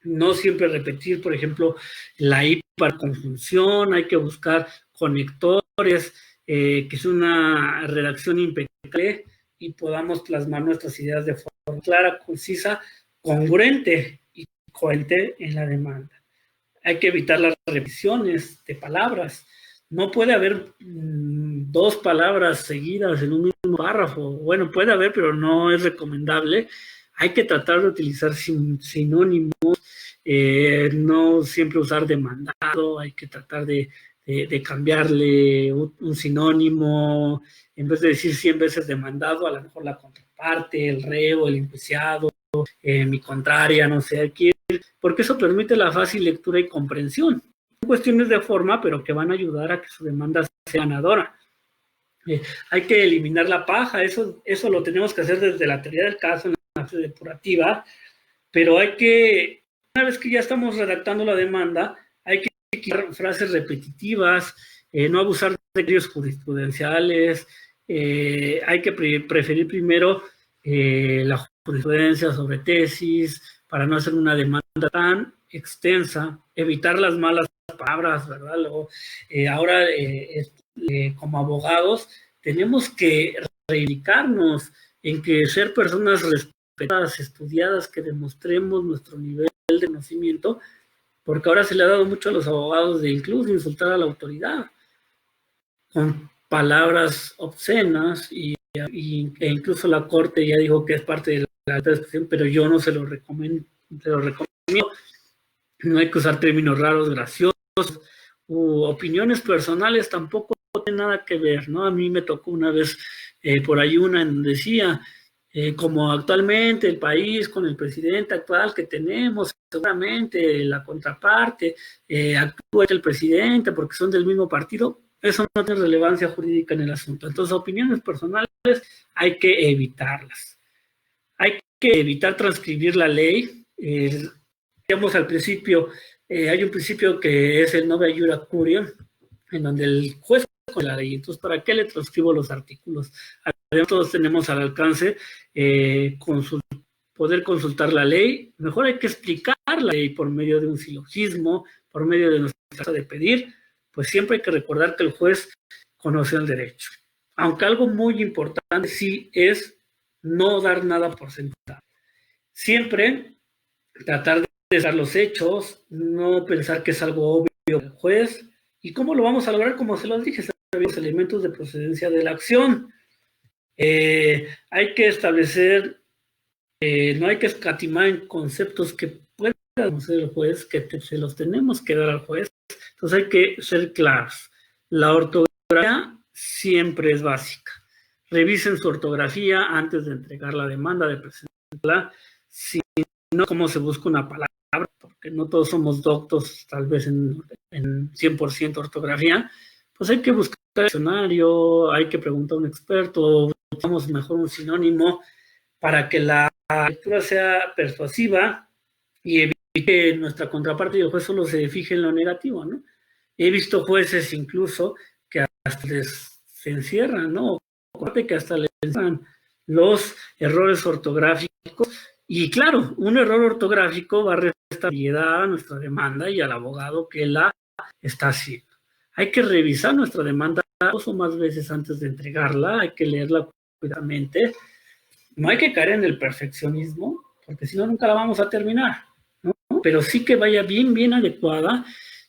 no siempre repetir, por ejemplo, la I para conjunción, hay que buscar conectores, que es una redacción impecable y podamos plasmar nuestras ideas de forma clara, concisa, congruente y coherente en la demanda. Hay que evitar las repeticiones de palabras. No puede haber dos palabras seguidas en un mismo párrafo. Bueno, puede haber, pero no es recomendable. Hay que tratar de utilizar sinónimos, no siempre usar demandado, hay que tratar de cambiarle un sinónimo, en vez de decir 100 veces demandado, a lo mejor la contraparte, el reo, el enjuiciado, mi contraria, no sé, aquí, porque eso permite la fácil lectura y comprensión. Son cuestiones de forma, pero que van a ayudar a que su demanda sea ganadora. Hay que eliminar la paja, eso lo tenemos que hacer desde la teoría del caso, en la fase depurativa, pero hay que, una vez que ya estamos redactando la demanda, hay que quitar frases repetitivas, no abusar de criterios jurisprudenciales, hay que preferir primero la jurisprudencia sobre tesis, para no hacer una demanda tan extensa, evitar las malas palabras, ¿verdad? Luego, ahora, como abogados, tenemos que reivindicarnos en que ser personas respetadas, estudiadas, que demostremos nuestro nivel de conocimiento, porque ahora se le ha dado mucho a los abogados de incluso insultar a la autoridad con palabras obscenas e incluso la corte ya dijo que es parte de la expresión, pero yo no se lo recomiendo. No hay que usar términos raros, graciosos, u opiniones personales tampoco tienen nada que ver, ¿no? A mí me tocó una vez por ahí una en donde decía, como actualmente el país con el presidente actual que tenemos, seguramente la contraparte actúa el presidente porque son del mismo partido, eso no tiene relevancia jurídica en el asunto. Entonces, opiniones personales hay que evitarlas. Hay que evitar transcribir la ley. Digamos al principio, hay un principio que es el nove iura curia, en donde el juez con la ley. Entonces, ¿para qué le transcribo los artículos? Además, todos tenemos al alcance poder consultar la ley. Mejor hay que explicar la ley por medio de un silogismo, por medio de nuestra tasa de pedir. Pues siempre hay que recordar que el juez conoce el derecho. Aunque algo muy importante sí es no dar nada por sentado. Siempre tratar de dar los hechos, no pensar que es algo obvio del juez. ¿Y cómo lo vamos a lograr? Como se los dije, los elementos de procedencia de la acción. Hay que establecer, no hay que escatimar en conceptos que pueda conocer el juez, que se los tenemos que dar al juez. Entonces hay que ser claros. La ortografía siempre es básica. Revisen su ortografía antes de entregar la demanda, de presentarla. Si no, cómo se busca una palabra porque no todos somos doctos, tal vez en 100% ortografía, pues hay que buscar el diccionario, hay que preguntar a un experto, buscamos mejor un sinónimo para que la lectura sea persuasiva y evite que nuestra contraparte y el juez solo se fije en lo negativo, ¿no? He visto jueces incluso que hasta se encierran, ¿no? Aparte que hasta les encierran los errores ortográficos. Y claro, un error ortográfico va a restar a nuestra demanda y al abogado que la está haciendo. Hay que revisar nuestra demanda 2 o más veces antes de entregarla, hay que leerla cuidadosamente. No hay que caer en el perfeccionismo, porque si no, nunca la vamos a terminar, ¿no? Pero sí que vaya bien, bien adecuada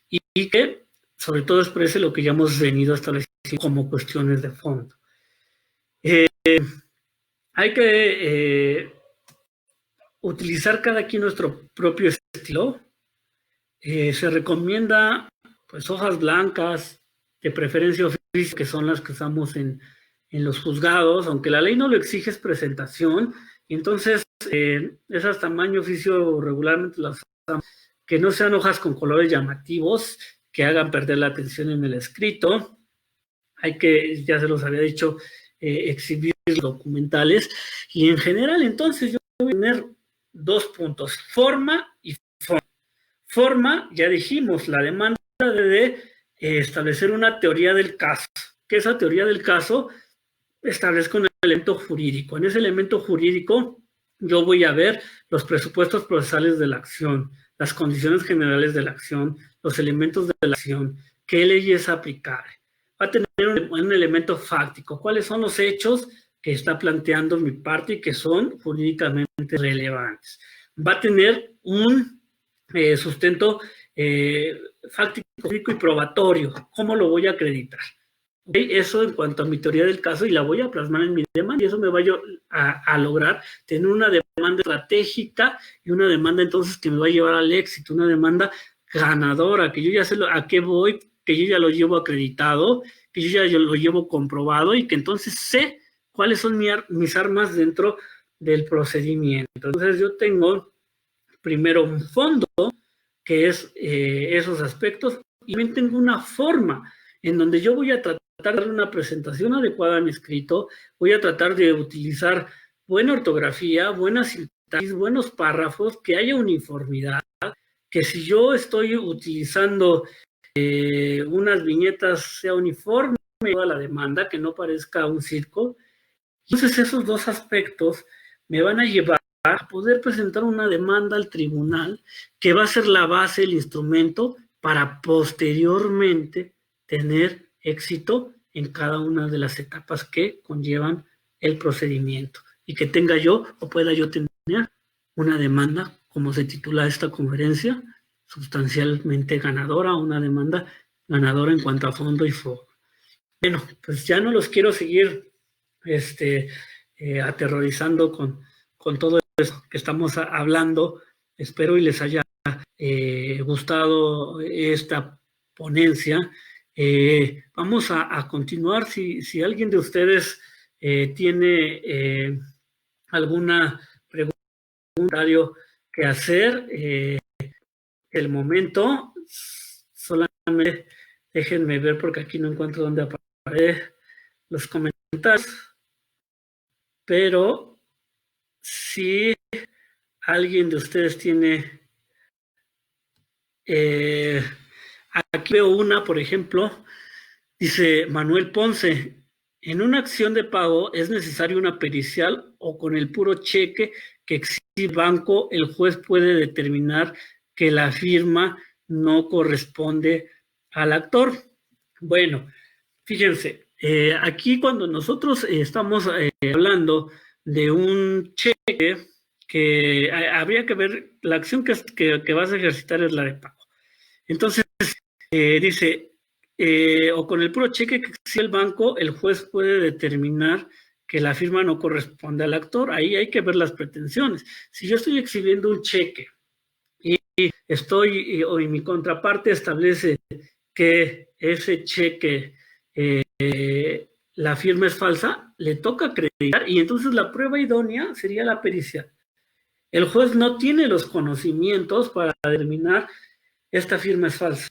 y que sobre todo exprese lo que ya hemos venido estableciendo como cuestiones de fondo. Hay que utilizar cada quien nuestro propio estilo. Se recomienda pues hojas blancas, de preferencia oficial, que son las que usamos en los juzgados, aunque la ley no lo exige, es presentación, y entonces esas tamaño oficio regularmente las usamos, que no sean hojas con colores llamativos, que hagan perder la atención en el escrito. Hay que, ya se los había dicho, exhibir documentales, y en general entonces yo voy a tener 2 puntos, forma y fondo. Forma, ya dijimos, la demanda debe establecer una teoría del caso, que esa teoría del caso establezca un elemento jurídico. En ese elemento jurídico yo voy a ver los presupuestos procesales de la acción, las condiciones generales de la acción, los elementos de la acción, qué leyes aplicar. Va a tener un elemento fáctico, cuáles son los hechos que está planteando mi parte y que son jurídicamente relevantes. Va a tener un sustento fáctico y probatorio. ¿Cómo lo voy a acreditar? ¿Okay? Eso en cuanto a mi teoría del caso, y la voy a plasmar en mi demanda, y eso me va a lograr tener una demanda estratégica y una demanda entonces que me va a llevar al éxito, una demanda ganadora, que yo ya sé a qué voy, que yo ya lo llevo acreditado, que yo ya lo llevo comprobado y que entonces sé cuáles son mis armas dentro del procedimiento. Entonces yo tengo primero un fondo, que es esos aspectos, y también tengo una forma en donde yo voy a tratar de dar una presentación adecuada a mi escrito, voy a tratar de utilizar buena ortografía, buena sintaxis, buenos párrafos, que haya uniformidad, que si yo estoy utilizando unas viñetas sea uniforme a la demanda, que no parezca un circo. Entonces esos 2 aspectos me van a llevar a poder presentar una demanda al tribunal que va a ser la base, el instrumento para posteriormente tener éxito en cada una de las etapas que conllevan el procedimiento y que tenga yo o pueda yo tener una demanda, como se titula esta conferencia, sustancialmente ganadora, una demanda ganadora en cuanto a fondo y forma. Bueno, pues ya no los quiero seguir aterrorizando con todo eso que estamos hablando. Espero y les haya gustado esta ponencia. Vamos a continuar. Si alguien de ustedes tiene alguna pregunta que hacer, el momento, solamente déjenme ver porque aquí no encuentro dónde aparece los comentarios, pero si alguien de ustedes tiene, aquí veo una, por ejemplo, dice Manuel Ponce, en una acción de pago es necesario una pericial o con el puro cheque que exige el banco, el juez puede determinar que la firma no corresponde al actor. Bueno, fíjense, aquí cuando nosotros estamos hablando de un cheque, que habría que ver, la acción que vas a ejercitar es la de pago. Entonces, dice, o con el puro cheque que exige el banco, el juez puede determinar que la firma no corresponde al actor. Ahí hay que ver las pretensiones. Si yo estoy exhibiendo un cheque y mi contraparte establece que ese cheque la firma es falsa, le toca acreditar y entonces la prueba idónea sería la pericial. El juez no tiene los conocimientos para determinar esta firma es falsa.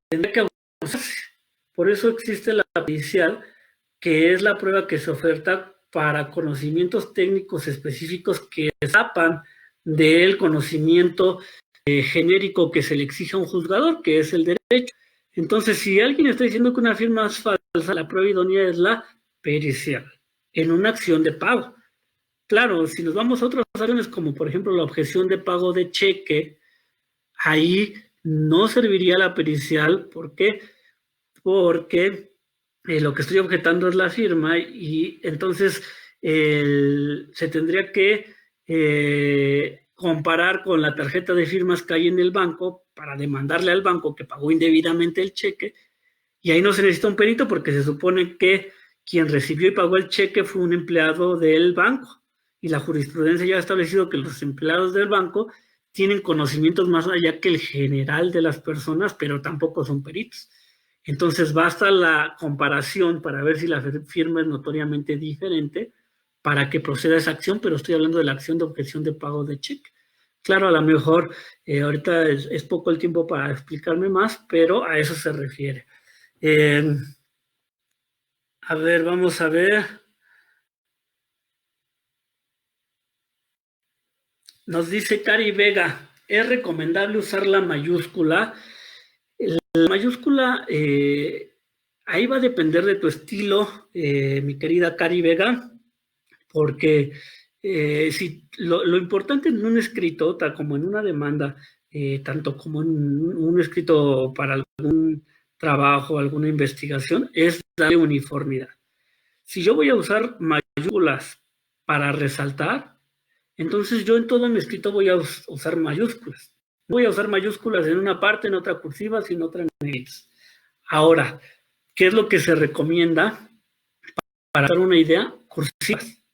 Tendría que abusarse. Por eso existe la pericial, que es la prueba que se oferta para conocimientos técnicos específicos que escapan del conocimiento genérico que se le exige a un juzgador, que es el derecho. Entonces, si alguien está diciendo que una firma es falsa, la prueba idónea es la pericial, en una acción de pago. Claro, si nos vamos a otras acciones, como por ejemplo la objeción de pago de cheque, ahí no serviría la pericial. ¿Por qué? Porque lo que estoy objetando es la firma y entonces se tendría que comparar con la tarjeta de firmas que hay en el banco para demandarle al banco que pagó indebidamente el cheque, y ahí no se necesita un perito porque se supone que quien recibió y pagó el cheque fue un empleado del banco, y la jurisprudencia ya ha establecido que los empleados del banco tienen conocimientos más allá que el general de las personas, pero tampoco son peritos. Entonces basta la comparación para ver si la firma es notoriamente diferente para que proceda esa acción, pero estoy hablando de la acción de objeción de pago de cheque. Claro, a lo mejor ahorita es poco el tiempo para explicarme más, pero a eso se refiere. A ver, vamos a ver. Nos dice Cari Vega, ¿es recomendable usar la mayúscula? La mayúscula, ahí va a depender de tu estilo, mi querida Cari Vega, porque si lo importante en un escrito, tal como en una demanda, tanto como en un escrito para algún trabajo, alguna investigación, es darle uniformidad. Si yo voy a usar mayúsculas para resaltar, entonces yo en todo mi escrito voy a usar mayúsculas. Voy a usar mayúsculas en una parte, en otra cursiva, en otra en negritas. Ahora, ¿qué es lo que se recomienda para dar una idea? Cursivas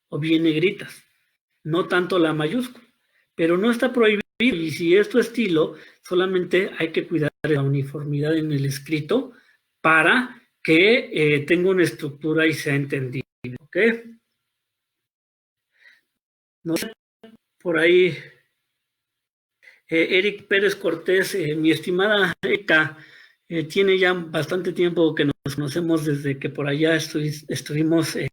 o bien negritas, no tanto la mayúscula, pero no está prohibido, y si es tu estilo, solamente hay que cuidar de la uniformidad en el escrito para que tenga una estructura y sea entendible, ¿ok? No sé, por ahí, Eric Pérez Cortés, mi estimada Erika, tiene ya bastante tiempo que nos conocemos desde que por allá estuvimos en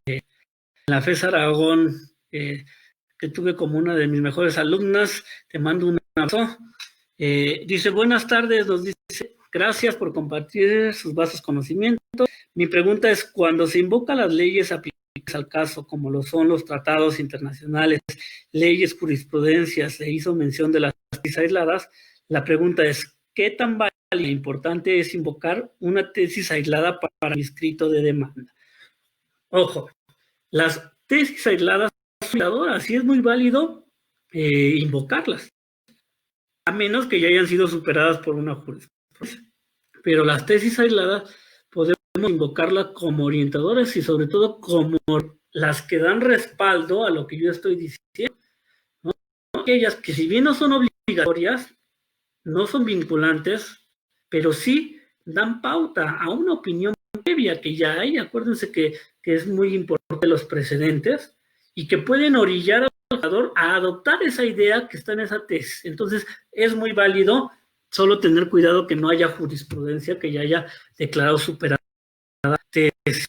la FES Aragón, que tuve como una de mis mejores alumnas. Te mando un abrazo. Dice, buenas tardes, nos dice, gracias por compartir sus vastos conocimientos. Mi pregunta es, cuando se invocan las leyes aplicadas al caso, como lo son los tratados internacionales, leyes, jurisprudencias, se hizo mención de las tesis aisladas, la pregunta es, ¿qué tan válida e importante es invocar una tesis aislada para el escrito de demanda? Ojo, las tesis aisladas son validadoras, y es muy válido invocarlas, a menos que ya hayan sido superadas por una jurisprudencia. Pero las tesis aisladas podemos invocarlas como orientadoras y sobre todo como las que dan respaldo a lo que yo estoy diciendo, ¿no? Aquellas que, si bien no son obligatorias, no son vinculantes, pero sí dan pauta a una opinión previa que ya hay. Acuérdense que es muy importante los precedentes y que pueden orillar al jugador a adoptar esa idea que está en esa tesis. Entonces, es muy válido, solo tener cuidado que no haya jurisprudencia que ya haya declarado superada tesis.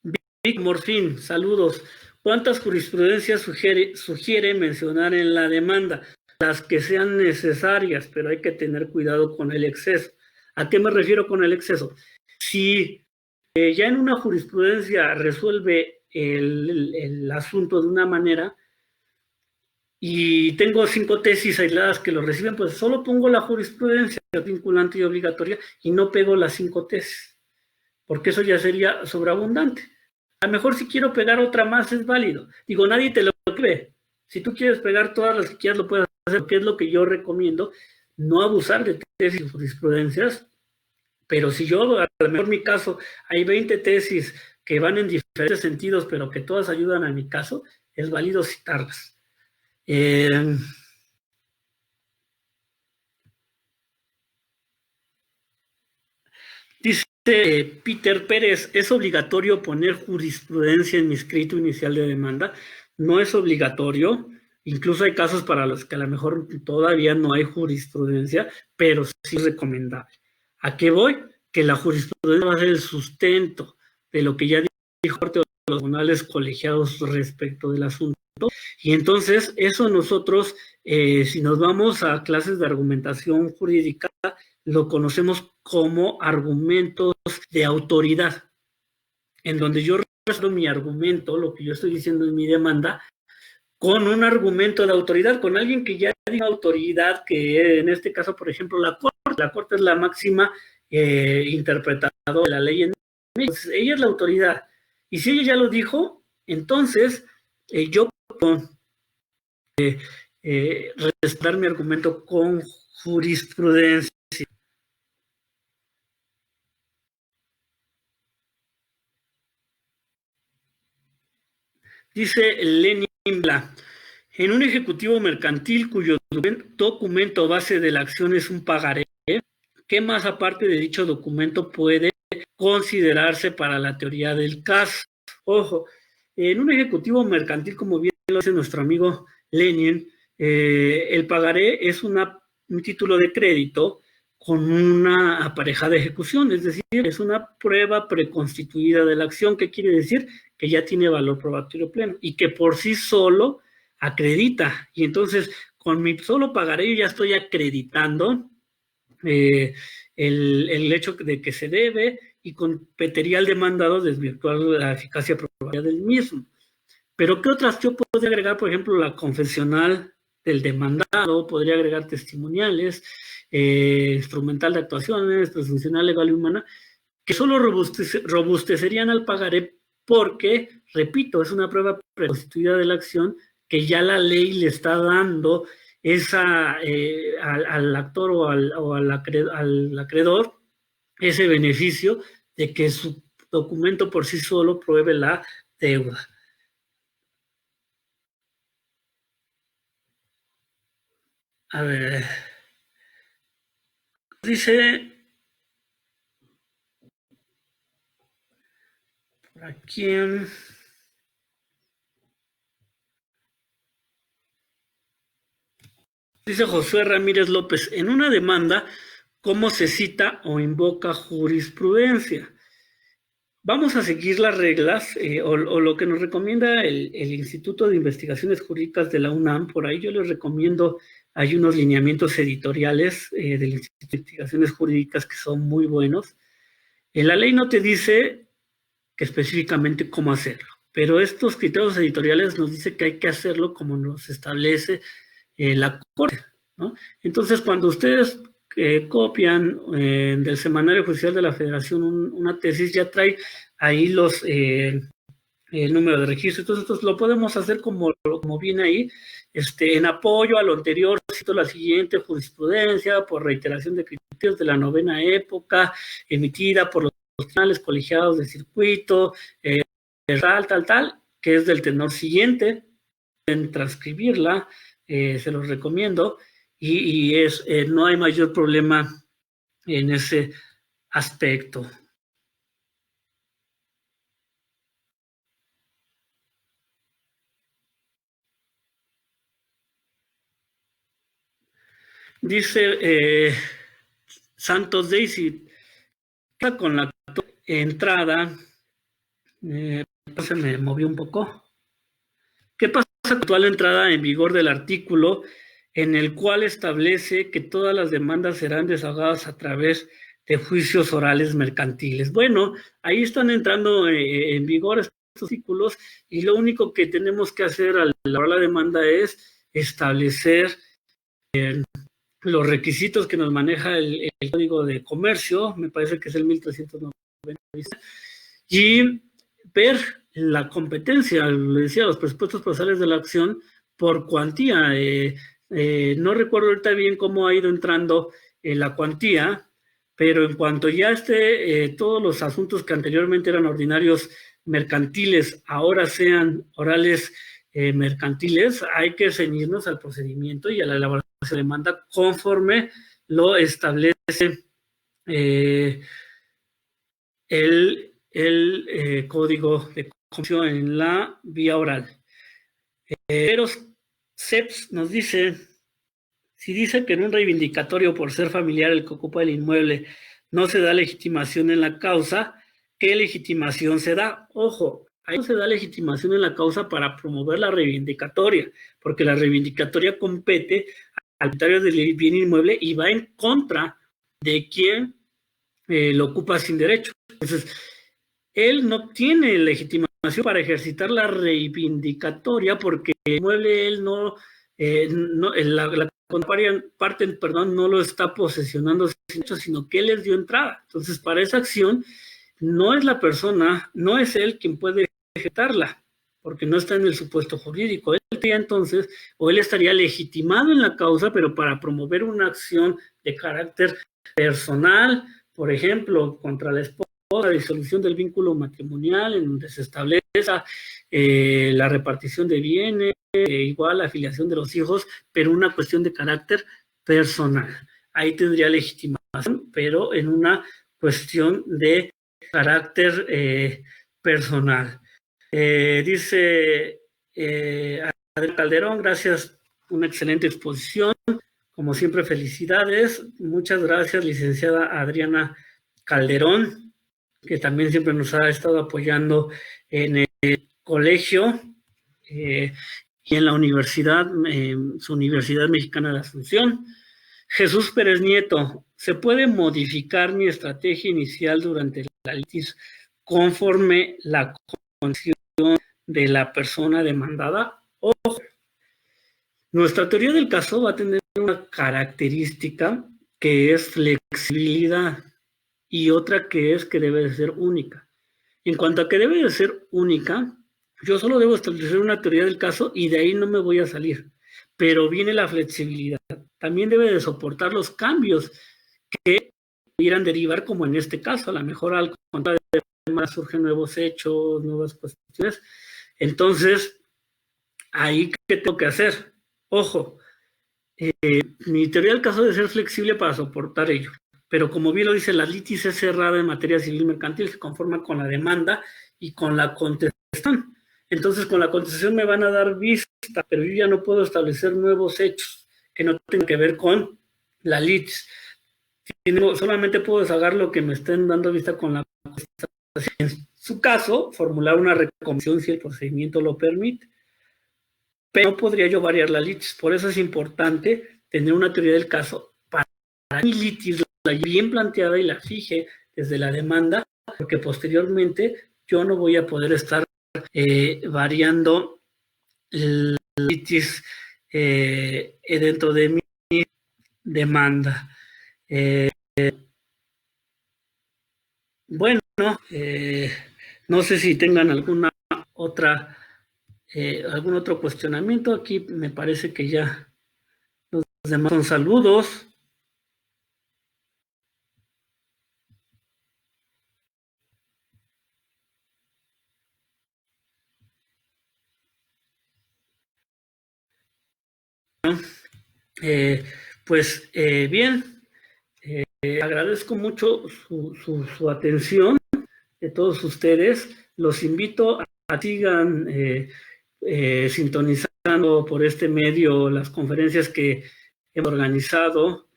Vic Morfín, saludos. ¿Cuántas jurisprudencias sugiere mencionar en la demanda? Las que sean necesarias, pero hay que tener cuidado con el exceso. ¿A qué me refiero con el exceso? Si ya en una jurisprudencia resuelve el asunto de una manera y tengo 5 tesis aisladas que lo reciben, pues solo pongo la jurisprudencia vinculante y obligatoria y no pego las 5 tesis, porque eso ya sería sobreabundante. A lo mejor si quiero pegar otra más es válido. Digo, nadie te lo pide. Si tú quieres pegar todas las que quieras, lo puedes hacer, que es lo que yo recomiendo, no abusar de tesis y jurisprudencias. Pero si yo, a lo mejor en mi caso, hay 20 tesis que van en diferentes sentidos, pero que todas ayudan a mi caso, es válido citarlas. Dice Peter Pérez, ¿es obligatorio poner jurisprudencia en mi escrito inicial de demanda? No es obligatorio, incluso hay casos para los que a lo mejor todavía no hay jurisprudencia, pero sí es recomendable. ¿A qué voy? Que la jurisprudencia va a ser el sustento de lo que ya dijo los tribunales colegiados respecto del asunto. Y entonces eso nosotros, si nos vamos a clases de argumentación jurídica, lo conocemos como argumentos de autoridad, en donde yo resuelvo mi argumento, lo que yo estoy diciendo en mi demanda, con un argumento de autoridad, con alguien que ya tiene autoridad, que en este caso, por ejemplo, la Corte es la máxima interpretadora de la ley en México. Entonces, ella es la autoridad. Y si ella ya lo dijo, entonces yo puedo respaldar mi argumento con jurisprudencia. Dice Lenin Bla, en un ejecutivo mercantil cuyo documento base de la acción es un pagaré, ¿qué más aparte de dicho documento puede considerarse para la teoría del caso? Ojo, en un ejecutivo mercantil, como bien lo dice nuestro amigo Lenin, el pagaré es un título de crédito con una aparejada ejecución, es decir, es una prueba preconstituida de la acción. ¿Qué quiere decir? Que ya tiene valor probatorio pleno y que por sí solo acredita. Y entonces, con mi solo pagaré, yo ya estoy acreditando el hecho de que se debe, y competería al demandado desvirtuar la eficacia probatoria del mismo. Pero ¿qué otras yo podría agregar? Por ejemplo, la confesional del demandado, podría agregar testimoniales, instrumental de actuaciones, presuncional legal y humana, que solo robustecerían al pagaré porque, repito, es una prueba preconstituida de la acción que ya la ley le está dando esa, al actor o al acreedor ese beneficio de que su documento por sí solo pruebe la deuda. A ver, dice por aquí, dice José Ramírez López, en una demanda, ¿cómo se cita o invoca jurisprudencia? Vamos a seguir las reglas o lo que nos recomienda el Instituto de Investigaciones Jurídicas de la UNAM. Por ahí yo les recomiendo, hay unos lineamientos editoriales del Instituto de Investigaciones Jurídicas que son muy buenos. La ley no te dice que específicamente cómo hacerlo, pero estos criterios editoriales nos dicen que hay que hacerlo como nos establece la Corte, ¿no? Entonces, cuando ustedes copian del Semanario Judicial de la Federación una tesis, ya trae ahí el número de registro. Entonces lo podemos hacer como viene ahí, en apoyo a lo anterior, cito la siguiente jurisprudencia por reiteración de criterios de la 9ª época, emitida por los tribunales colegiados de circuito, tal, que es del tenor siguiente. En transcribirla, se los recomiendo, y no hay mayor problema en ese aspecto. Dice Santos Daisy, con la entrada, se me movió un poco. ¿Qué pasa con la actual entrada en vigor del artículo en el cual establece que todas las demandas serán desahogadas a través de juicios orales mercantiles? Bueno, ahí están entrando en vigor estos artículos, y lo único que tenemos que hacer al elaborar la demanda es establecer los requisitos que nos maneja el Código de Comercio, me parece que es el 1390, y ver la competencia, le decía, los presupuestos procesales de la acción por cuantía. No recuerdo ahorita bien cómo ha ido entrando la cuantía, pero en cuanto ya esté todos los asuntos que anteriormente eran ordinarios mercantiles, ahora sean orales mercantiles, hay que ceñirnos al procedimiento y a la elaboración de la demanda conforme lo establece el código de confesión en la vía oral. Pero CEPS nos dice, si dice que en un reivindicatorio por ser familiar el que ocupa el inmueble no se da legitimación en la causa, ¿qué legitimación se da? Ojo, ahí no se da legitimación en la causa para promover la reivindicatoria, porque la reivindicatoria compete al propietario del bien inmueble y va en contra de quien lo ocupa sin derecho. Entonces, él no tiene legitimación para ejercitar la reivindicatoria porque el inmueble él no, la contraparte, perdón, no lo está posesionando, sino que él les dio entrada. Entonces, para esa acción, no es la persona, no es él quien puede ejecutarla, porque no está en el supuesto jurídico. Él estaría entonces, o él estaría legitimado en la causa, pero para promover una acción de carácter personal, por ejemplo, contra la esposa, la disolución del vínculo matrimonial, en donde se establezca la repartición de bienes, igual la afiliación de los hijos, pero una cuestión de carácter personal. Ahí tendría legitimación, pero en una cuestión de carácter personal. Dice Adrián Calderón, gracias, una excelente exposición. Como siempre, felicidades. Muchas gracias, licenciada Adriana Calderón, que también siempre nos ha estado apoyando en el colegio y en la universidad, su Universidad Mexicana de Asunción. Jesús Pérez Nieto, ¿se puede modificar mi estrategia inicial durante la litis conforme la condición de la persona demandada? Ojo, nuestra teoría del caso va a tener una característica que es flexibilidad y otra que es que debe de ser única. En cuanto a que debe de ser única, yo solo debo establecer una teoría del caso y de ahí no me voy a salir. Pero viene la flexibilidad. También debe de soportar los cambios que pudieran derivar, como en este caso. A lo mejor al contrario surgen nuevos hechos, nuevas cuestiones. Entonces, ahí, ¿qué tengo que hacer? Ojo, mi teoría del caso debe ser flexible para soportar ello. Pero como bien lo dice, la litis es cerrada en materia civil mercantil, se conforma con la demanda y con la contestación. Entonces, con la contestación me van a dar vista, pero yo ya no puedo establecer nuevos hechos que no tengan que ver con la litis. Solamente puedo sacar lo que me estén dando vista con la contestación. En su caso, formular una recomendación si el procedimiento lo permite. Pero no podría yo variar la litis. Por eso es importante tener una teoría del caso para mi litis bien planteada y la fije desde la demanda, porque posteriormente yo no voy a poder estar variando la litis dentro de mi demanda. Bueno, no sé si tengan alguna otra algún otro cuestionamiento. Aquí me parece que ya los demás son saludos. Pues bien, agradezco mucho su atención de todos ustedes. Los invito a sigan sintonizando por este medio las conferencias que hemos organizado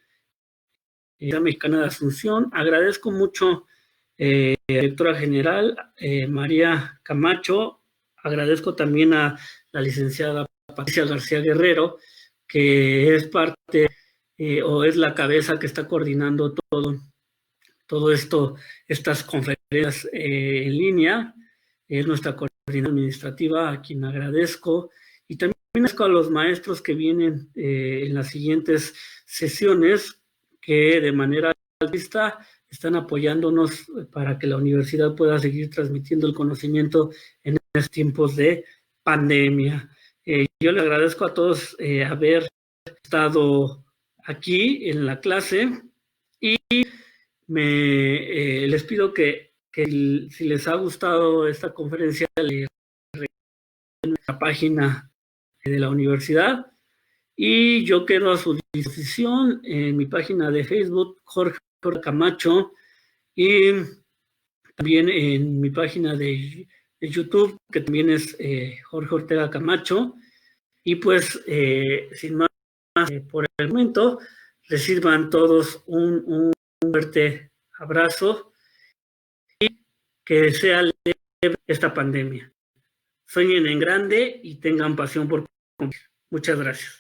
en la Mexicana de Asunción. Agradezco mucho la directora general María Camacho. Agradezco también a la licenciada Patricia García Guerrero, que es parte o es la cabeza que está coordinando todo esto, estas conferencias en línea. Es nuestra coordinadora administrativa, a quien agradezco, y también agradezco a los maestros que vienen en las siguientes sesiones, que de manera altruista están apoyándonos para que la universidad pueda seguir transmitiendo el conocimiento en estos tiempos de pandemia. Yo les agradezco a todos haber estado aquí en la clase y les pido que si les ha gustado esta conferencia, le en la página de la universidad, y yo quedo a su disposición en mi página de Facebook, Jorge Camacho, y también en mi página de YouTube, que también es Jorge Ortega Camacho. Y pues, sin más, por el momento, reciban todos un fuerte abrazo y que sea leve esta pandemia. Sueñen en grande y tengan pasión por cumplir. Muchas gracias.